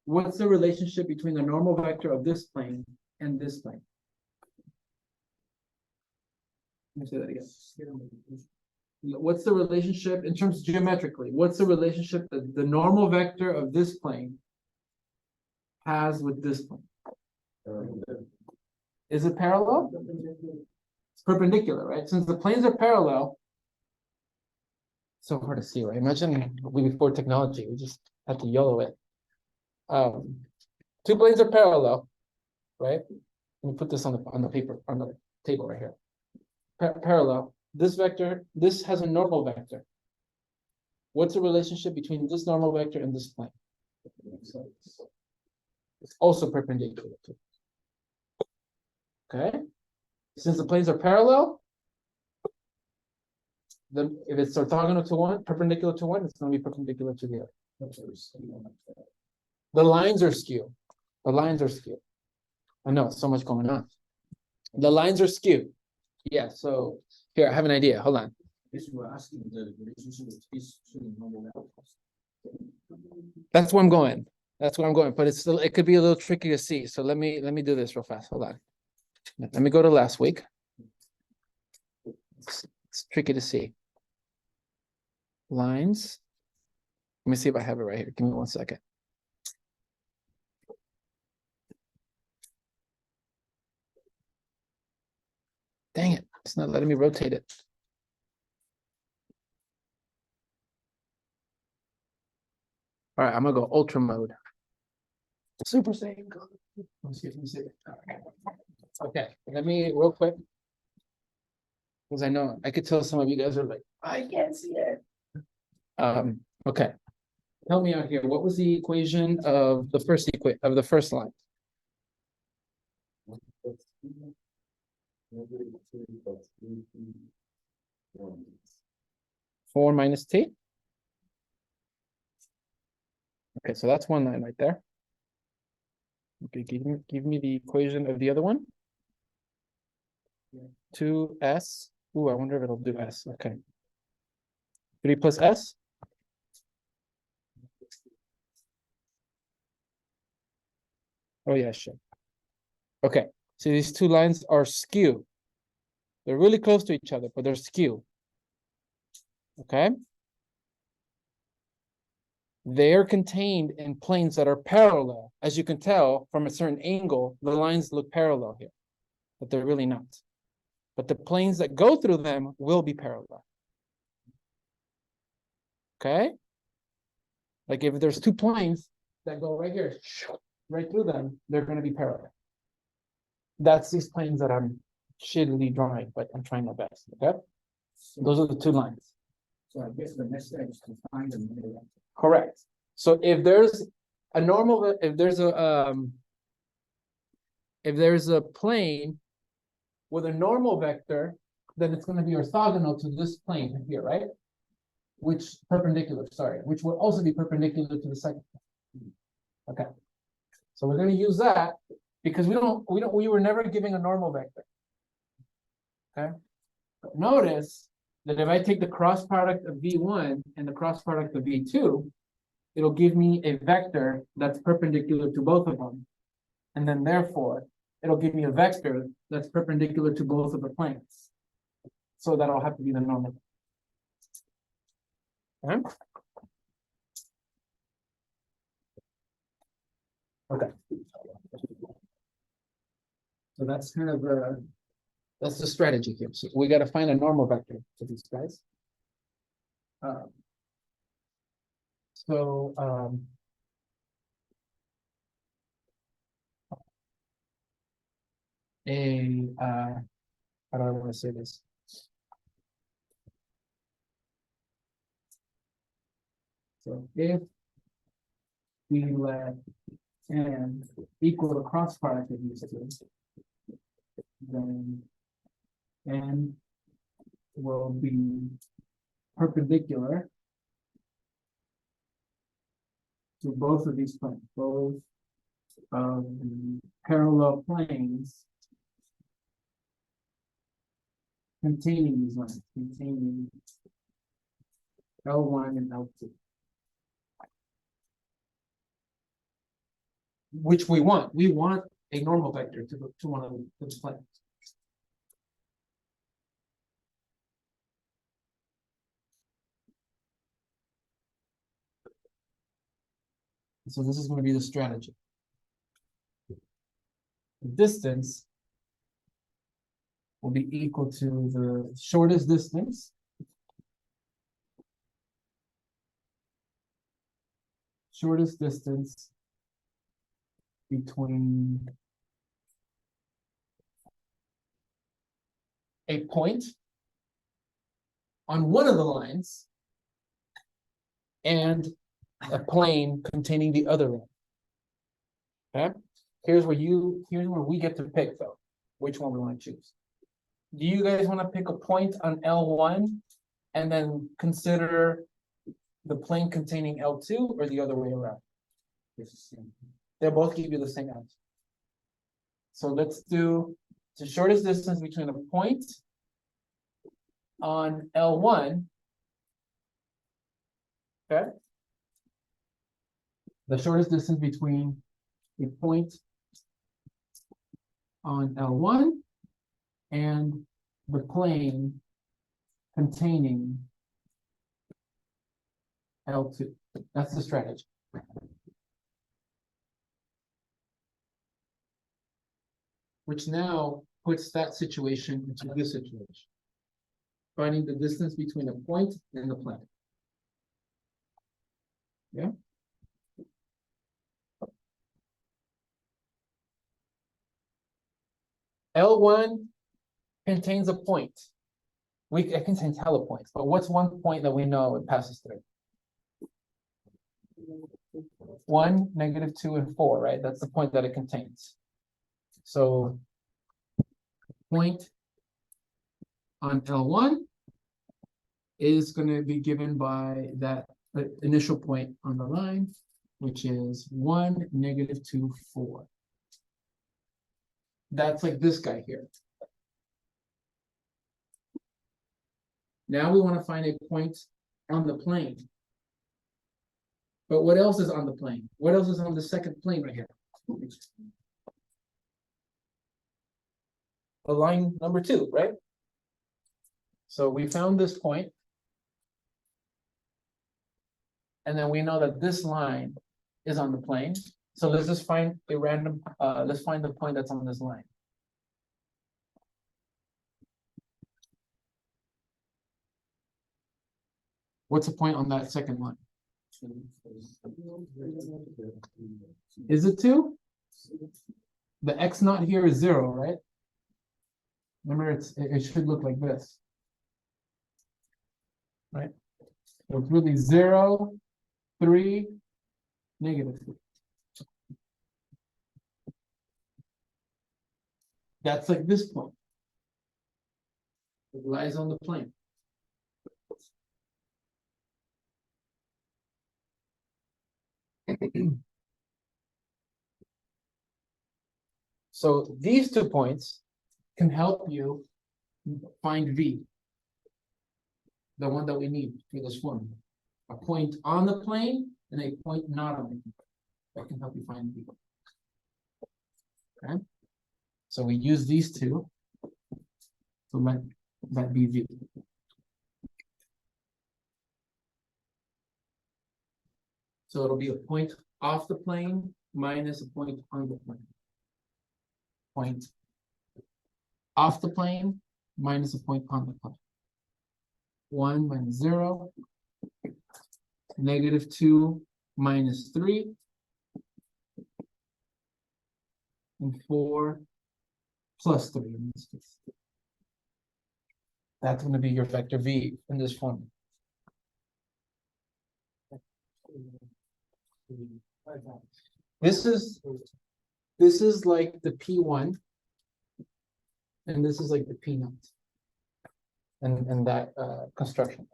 What's the relationship between the normal vector of this plane and this plane? Let me say that again. What's the relationship in terms of geometrically? What's the relationship that the normal vector of this plane has with this plane? Is it parallel? It's perpendicular, right? Since the planes are parallel. So hard to see, right? Imagine before technology, we just had to YOLO it. Two planes are parallel, right? Let me put this on the paper, on the table right here. Parallel. This vector, this has a normal vector. What's the relationship between this normal vector and this plane? It's also perpendicular to. Okay. Since the planes are parallel, then if it's orthogonal to one, perpendicular to one, it's going to be perpendicular to the other. The lines are skew. The lines are skew. I know, so much going on. The lines are skew. Yeah, so here, I have an idea. Hold on. That's where I'm going. That's where I'm going, but it's still, it could be a little tricky to see. So let me do this real fast. Hold on. Let me go to last week. It's tricky to see. Lines. Let me see if I have it right here. Give me 1 second. Dang it. It's not letting me rotate it. All right, I'm gonna go ultra mode. Super Saiyan. Let me see. Okay, let me real quick. Because I know I could tell some of you guys are like, I can't see it. Okay. Help me out here. What was the equation of the first line? Four minus t. Okay, so that's one line right there. Okay, give me the equation of the other one. 2s. Ooh, I wonder if it'll do s. Okay. 3 plus s. Oh yeah, sure. Okay, so these two lines are skew. They're really close to each other, but they're skew. Okay. They are contained in planes that are parallel. As you can tell from a certain angle, the lines look parallel here, but they're really not. But the planes that go through them will be parallel. Okay? Like if there's two planes that go right here, right through them, they're going to be parallel. That's these planes that I'm shittily drawing, but I'm trying my best. Okay? Those are the two lines. So I guess the next step is to find the middle. Correct. So if there's a normal, if there's a plane with a normal vector, then it's going to be orthogonal to this plane here, right? Which will also be perpendicular to the second. Okay. So we're going to use that because we were never giving a normal vector. Okay. But notice that if I take the cross product of V1 and the cross product of V2, it'll give me a vector that's perpendicular to both of them. And then therefore, it'll give me a vector that's perpendicular to both of the planes. So that'll have to be the normal. Okay. Okay. So that's kind of that's the strategy here. So we got to find a normal vector for these guys. How do I want to say this? So if we let n equal the cross product of these two, then n will be perpendicular to both of these planes, both of the parallel planes containing these lines, containing L1 and L2. Which we want. We want a normal vector to one of those planes. So this is going to be the strategy. distance will be equal to the shortest distance between a point on one of the lines and a plane containing the other one. Okay, here's where we get to pick though, which one we want to choose. Do you guys want to pick a point on L1 and then consider the plane containing L2 or the other way around? They'll both give you the same answer. So let's do the shortest distance between a point on L1. Okay. The shortest distance between a point on L1 and the plane containing L2. That's the strategy. Which now puts that situation into this situation. Finding the distance between a point and the plane. Yeah. L1 contains a point. It contains hella points, but what's one point that we know it passes through? 1, -2, and 4, right? That's the point that it contains. So point on L1 is going to be given by that initial point on the line, which is 1, -2, 4. That's like this guy here. Now we want to find a point on the plane. But what else is on the plane? What else is on the second plane right here? The line number 2, right? So we found this point. And then we know that this line is on the plane. So let's just find a random, let's find the point that's on this line. What's the point on that second line? Is it 2? The x naught here is 0, right? Remember, it should look like this. Right? So it's really 0, 3, -3. That's like this point. It lies on the plane. So these 2 points can help you find V, the one that we need for this formula. A point on the plane and a point not on the plane. That can help you find V. Okay. So we use these 2 to let that be V. So it'll be a point off the plane minus a point on the plane. Point off the plane minus a point on the plane. 1 minus 0. -2 minus 3. And 4 plus 3 in this case. That's going to be your vector V in this formula. This is like the P1, and this is like the P naught, and that construction.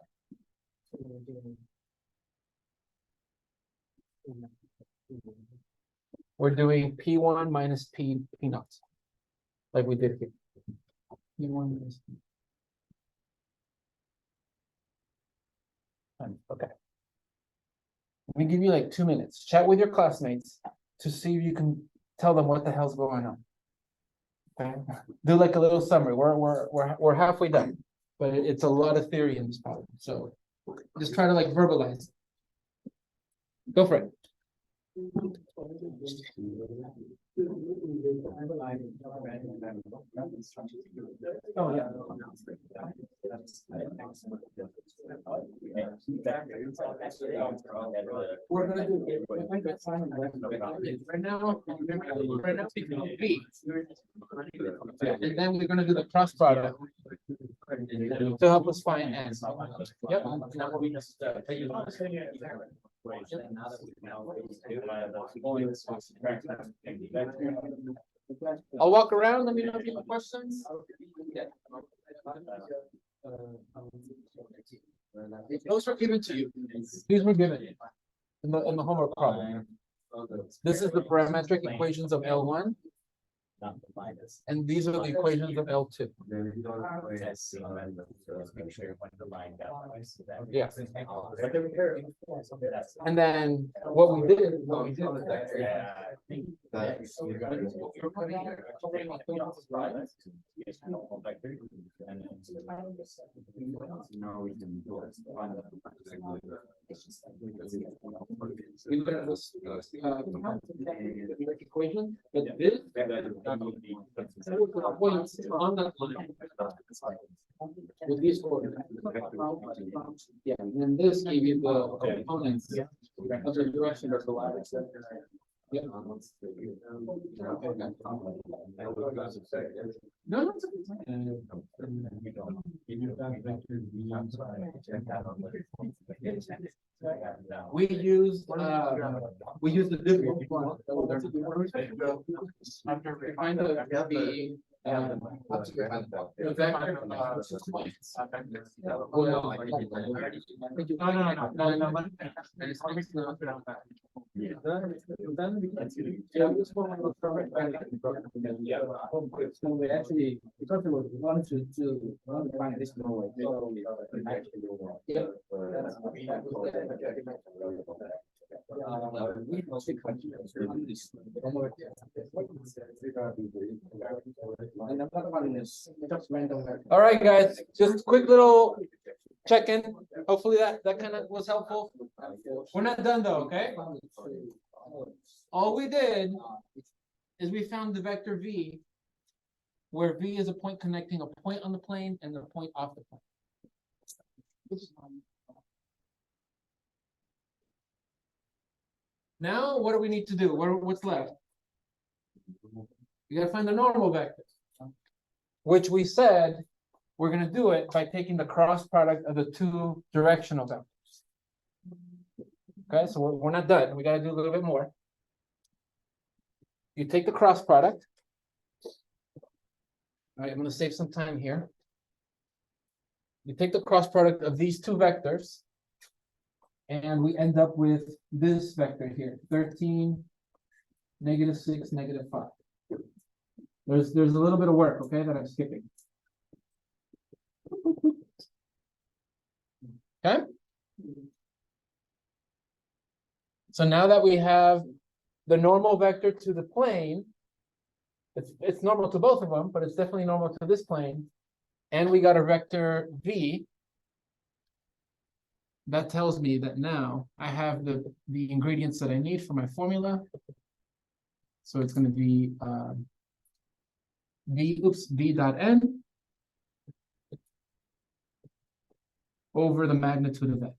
We're doing P1 minus P naught, like we did here. P1 minus P. Okay. Let me give you like 2 minutes. Chat with your classmates to see if you can tell them what the hell's going on. Okay. Do like a little summary. We're halfway done, but it's a lot of theory in this problem. So just try to like verbalize it. Go for it. Oh, yeah. We're gonna do it. Right now, we can do B. And then we're gonna do the cross product to help us find N. Yep. I'll walk around, let me know if you have questions. Those were given to you. These were given in the homework problem. This is the parametric equations of L1. And these are the equations of L2. Yeah. And then what we did was we look at this equation, but this points on that line with these coordinates. Yeah, and then this gave you the components of the direction of the line. Yeah. No, no, it's we use the different one. Find the actually, because we wanted to find additional way. All right, guys, just quick little check-in. Hopefully that kind of was helpful. We're not done though, okay? All we did is we found the vector V, where V is a point connecting a point on the plane and a point off the plane. Now, what do we need to do? What's left? You gotta find the normal vector, which we said we're gonna do it by taking the cross product of the two directional vectors. Okay, so we're not done. We gotta do a little bit more. You take the cross product. All right, I'm gonna save some time here. You take the cross product of these two vectors, and we end up with this vector here, 13, -6, -5. There's a little bit of work, okay, that I'm skipping. Okay. So now that we have the normal vector to the plane, it's normal to both of them, but it's definitely normal to this plane. And we got a vector V. That tells me that now I have the ingredients that I need for my formula. So it's going to be V dot N over the magnitude of that.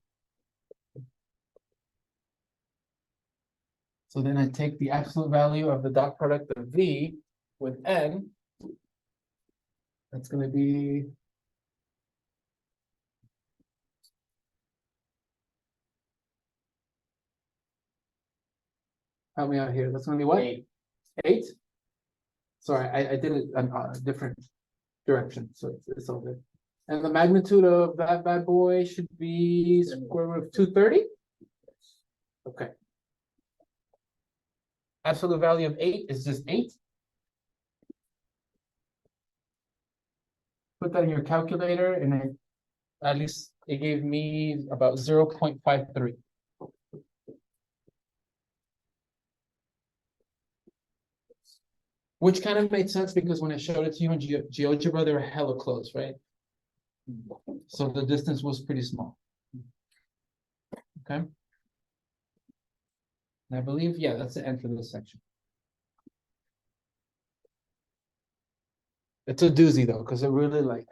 So then I take the absolute value of the dot product of V with N. That's going to be help me out here. That's going to be what? 8. Sorry, I did it in a different direction, so it's all good. And the magnitude of that bad boy should be square root of 230. Okay. Absolute value of 8 is just 8. Put that in your calculator, and at least it gave me about 0.53. Which kind of made sense because when I showed it to you in GeoGebra, they were hella close, right? So the distance was pretty small. Okay. And I believe, yeah, that's the end for this section. It's a doozy though, because it really like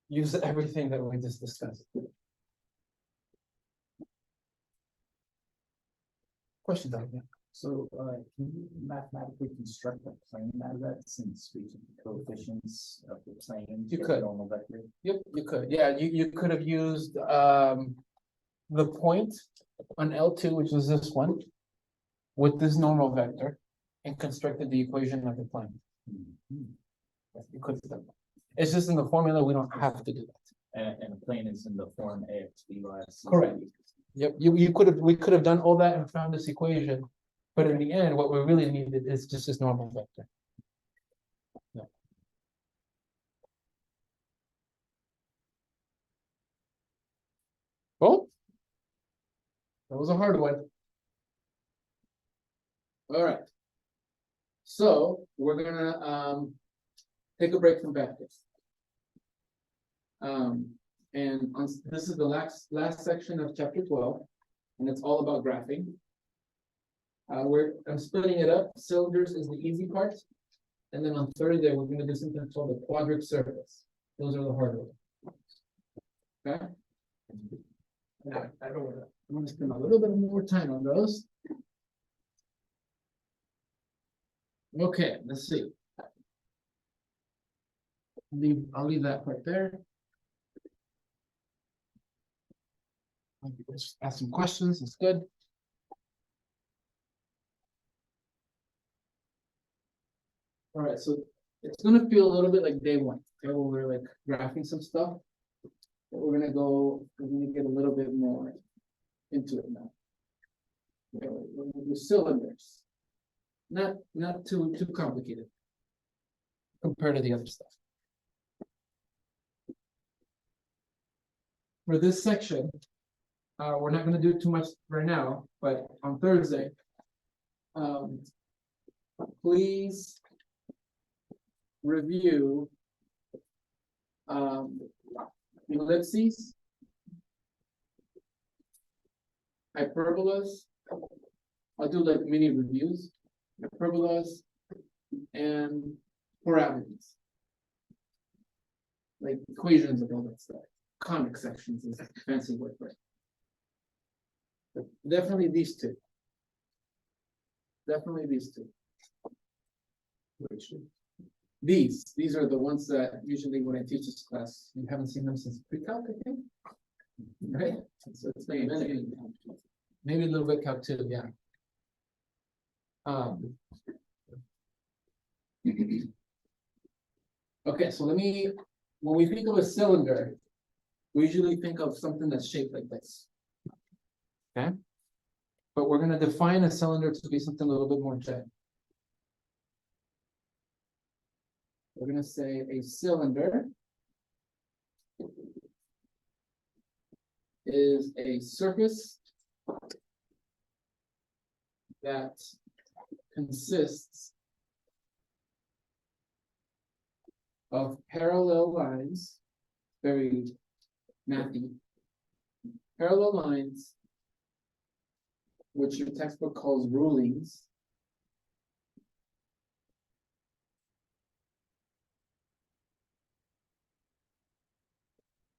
uses everything that we just discussed. Questions out there? So, can you mathematically construct a plane out of that since we took the coefficients of the plane? You for could. Normal vector? Yep, you could. Yeah, you could have used the point on L2, which is this one, with this normal vector, and constructed the equation of the plane. You could have done that. It's just in the formula, we don't have to do that. And the plane is in the form AX B less. Correct. Yep, we could have done all that and found this equation, but in the end, what we really needed is just this normal vector. Yeah. Oh, that was a hard one. All right. So we're gonna take a break from vectors. And this is the last section of chapter 12, and it's all about graphing. I'm splitting it up. Cylinders is the easy part, and then on Thursday we're going to do something called the quadric surface. Those are the harder ones. Okay. I'm going to spend a little bit more time on those. Okay, let's see. I'll leave that part there. Let's ask some questions. It's good. All right, so it's gonna feel a little bit like day one. Okay, when we're like graphing some stuff. But we're gonna get a little bit more into it now. Okay, we're gonna do cylinders. Not too complicated compared to the other stuff. For this section, we're not gonna do too much right now, but on Thursday, please review ellipses, hyperbolas. I'll do like mini reviews, hyperbolas, and parabolas, like equations and all that stuff. Conic sections is a fancy word for it. But definitely these two. Definitely these two. These are the ones that usually when I teach this class, you haven't seen them since pre-calc, I think. Right? So it's been a minute. Maybe a little bit calc too, yeah. Okay, so when we think of a cylinder, we usually think of something that's shaped like this. Okay? But we're gonna define a cylinder to be something a little bit more general. We're gonna say a cylinder is a surface that consists of parallel lines, very mathy, parallel lines, which your textbook calls rulings,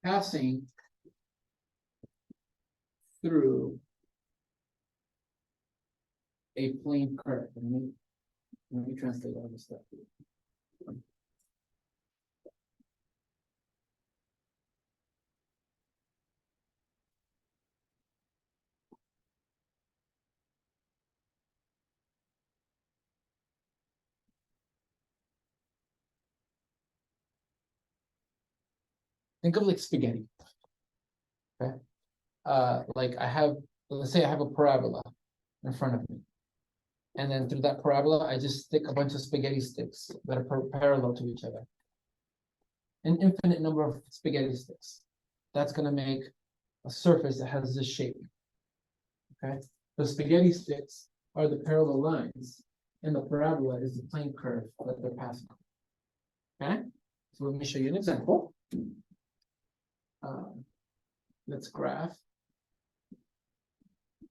passing through a plane curve. Let me translate all this stuff. Think of like spaghetti. Okay. Like let's say I have a parabola in front of me. And then through that parabola, I just stick a bunch of spaghetti sticks that are parallel to each other. An infinite number of spaghetti sticks. That's gonna make a surface that has this shape. Okay. The spaghetti sticks are the parallel lines, and the parabola is the plane curve that they're passing. Okay. So let me show you an example. Let's graph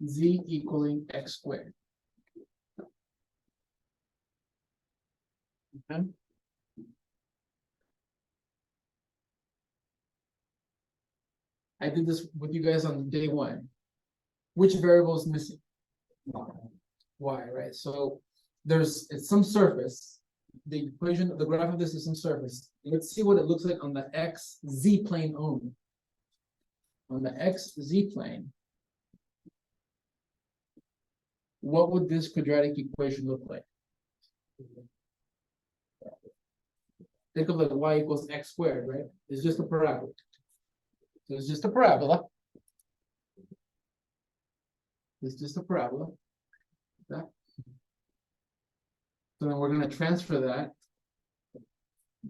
z equaling x squared. I did this with you guys on day one. Which variable is missing? Y, right? So it's some surface. The equation, the graph of this is some surface. Let's see what it looks like on the XZ plane only. On the XZ plane, what would this quadratic equation look like? Think of it, y equals x squared, right? It's just a parabola. So it's just a parabola. It's just a parabola. Okay. So then we're going to transfer that.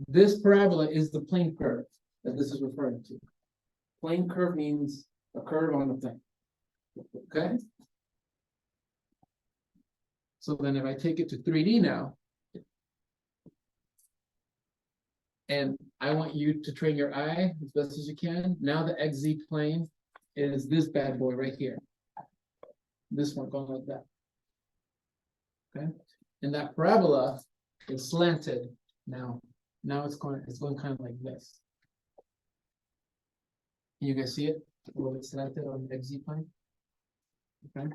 This parabola is the plane curve that this is referring to. Plane curve means a curve on the plane. Okay. So then if I take it to 3D now, and I want you to train your eye as best as you can. Now the XZ plane is this bad boy right here. This one going like that. Okay. And that parabola is slanted now. Now it's going kind of like this. Can you guys see it? A little bit slanted on the XZ plane. Okay.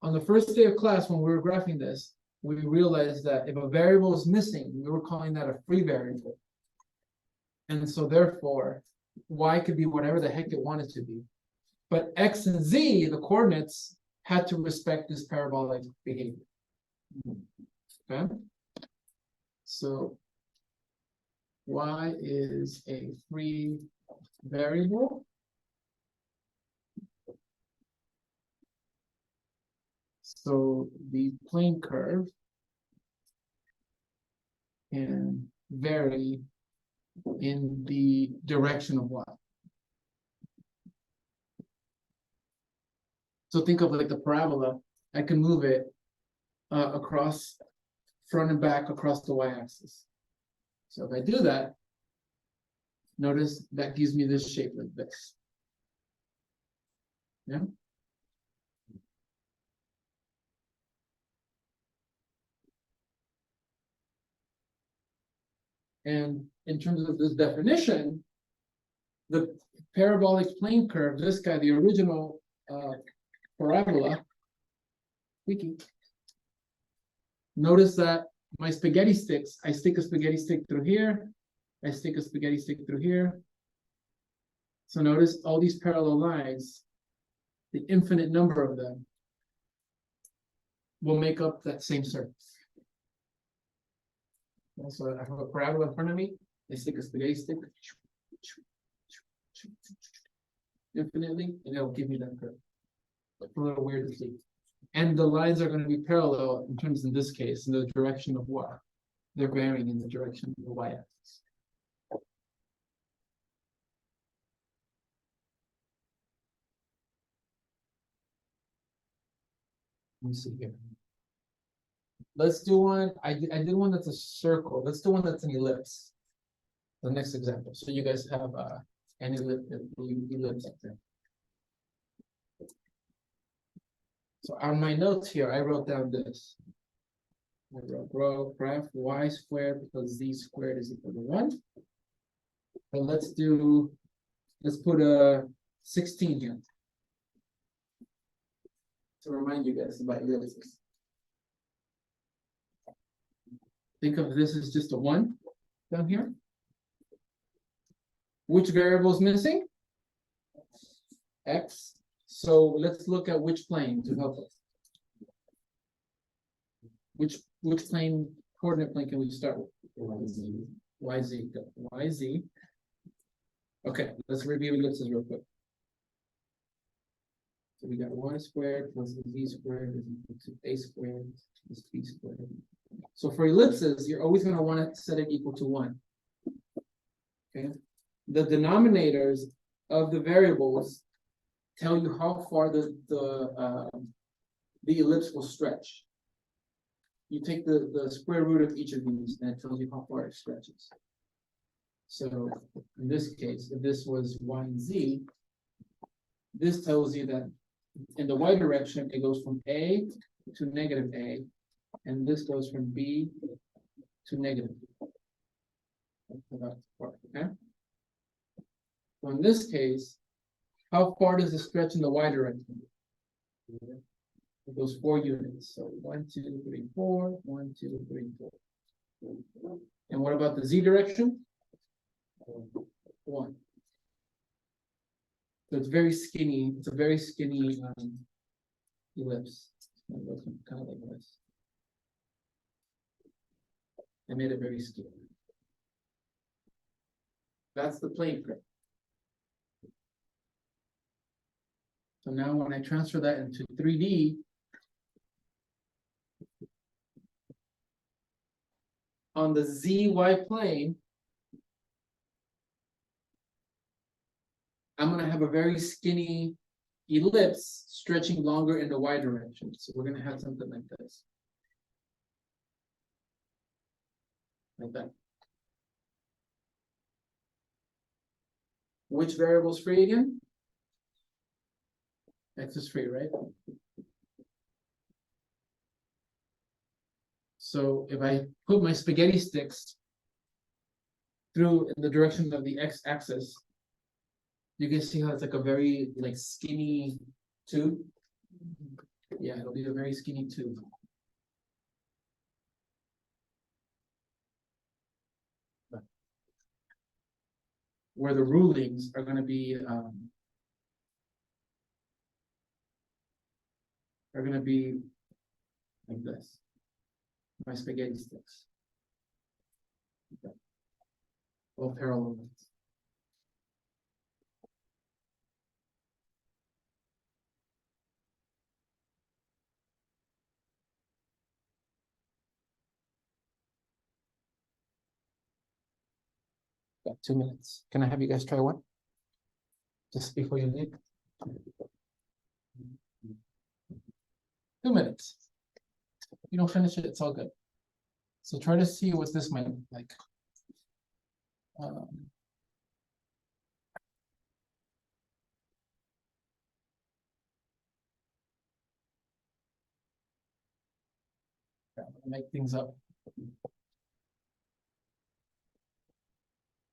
On the first day of class, when we were graphing this, we realized that if a variable is missing, we were calling that a free variable. And so therefore, y could be whatever the heck it wanted to be. But x and z, the coordinates, had to respect this parabolic behavior. Okay? So y is a free variable. So the plane curve can vary in the direction of y. So think of like the parabola. I can move it across front and back across the y-axis. So if I do that, notice that gives me this shape like this. Yeah. And in terms of this definition, the parabolic plane curve, this guy, the original parabola, notice that my spaghetti sticks, I stick a spaghetti stick through here, I stick a spaghetti stick through here. So notice all these parallel lines, the infinite number of them will make up that same surface. So I have a parabola in front of me, I stick a spaghetti stick infinitely, and it'll give me that curve. It's a little weird to see. And the lines are going to be parallel in terms, in this case, in the direction of y. They're varying in the direction of the y-axis. Let me see here. Let's do one. I did one that's a circle. Let's do one that's an ellipse. The next example. So you guys have an ellipse up there. So on my notes here, I wrote down this. I wrote graph y squared plus z squared is equal to 1. And let's put a 16 here to remind you guys about ellipses. Think of this as just a 1 down here. Which variable is missing? X. So let's look at which plane to help us. Which plane, coordinate plane can we start with? YZ. YZ. Okay, let's review ellipses real quick. So we got y squared plus z squared is equal to a squared plus b squared. So for ellipses, you're always going to want to set it equal to 1. Okay. The denominators of the variables tell you how far the ellipse will stretch. You take the square root of each of these, and it tells you how far it stretches. So in this case, if this was y and z, this tells you that in the y direction, it goes from A to negative A, and this goes from B to negative. Okay? So in this case, how far does it stretch in the y direction? It goes 4 units. So 1, 2, 3, 4, 1, 2, 3, 4. And what about the z direction? 1. So it's very skinny. It's a very skinny ellipse. Kind of like this. I made it very skinny. That's the plane prick. So now when I transfer that into 3D, on the ZY plane, I'm gonna have a very skinny ellipse stretching longer in the Y direction. So we're gonna have something like this. Like that. Which variable is free again? X is free, right? So if I put my spaghetti sticks through in the direction of the x-axis, you can see how it's like a very like skinny tube. Yeah, it'll be a very skinny tube. Where the rulings are going to be like this. My spaghetti sticks. Okay. All parallel lines. Got 2 minutes. Can I have you guys try one? Just before you leave. 2 minutes. If you don't finish it, it's all good. So try to see what this might look like. I'm gonna make things up.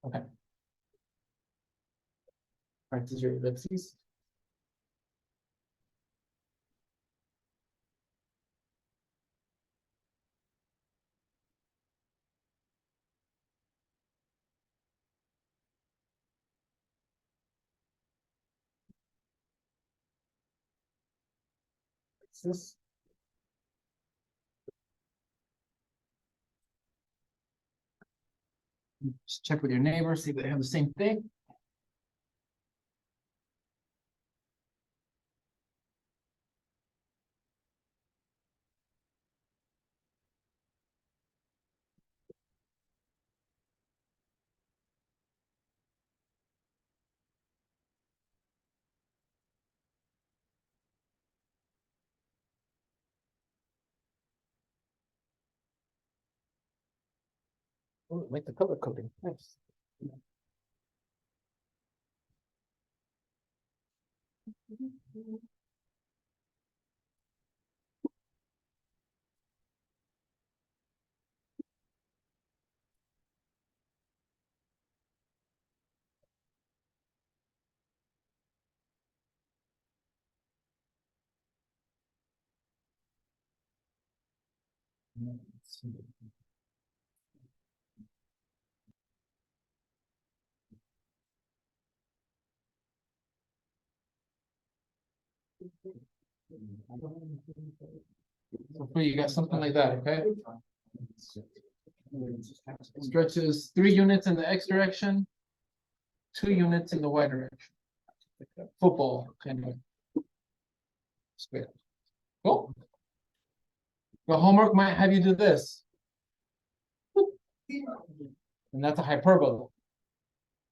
Okay. Practice your ellipses. This. Just check with your neighbor, see if they have the same thing. Oh, like the color coding. Nice. Hopefully you got something like that, okay? Stretches 3 units in the X direction, 2 units in the Y direction. Football, kind of. Cool. The homework might have you do this. And that's a hyperbola.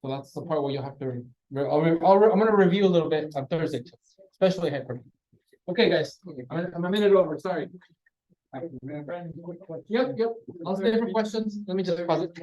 So that's the part where you'll have to, I'm going to review a little bit on Thursday, especially hyperbola. Okay, guys, I'm a minute over, sorry. Yep, I'll stay for questions. Let me just pause it.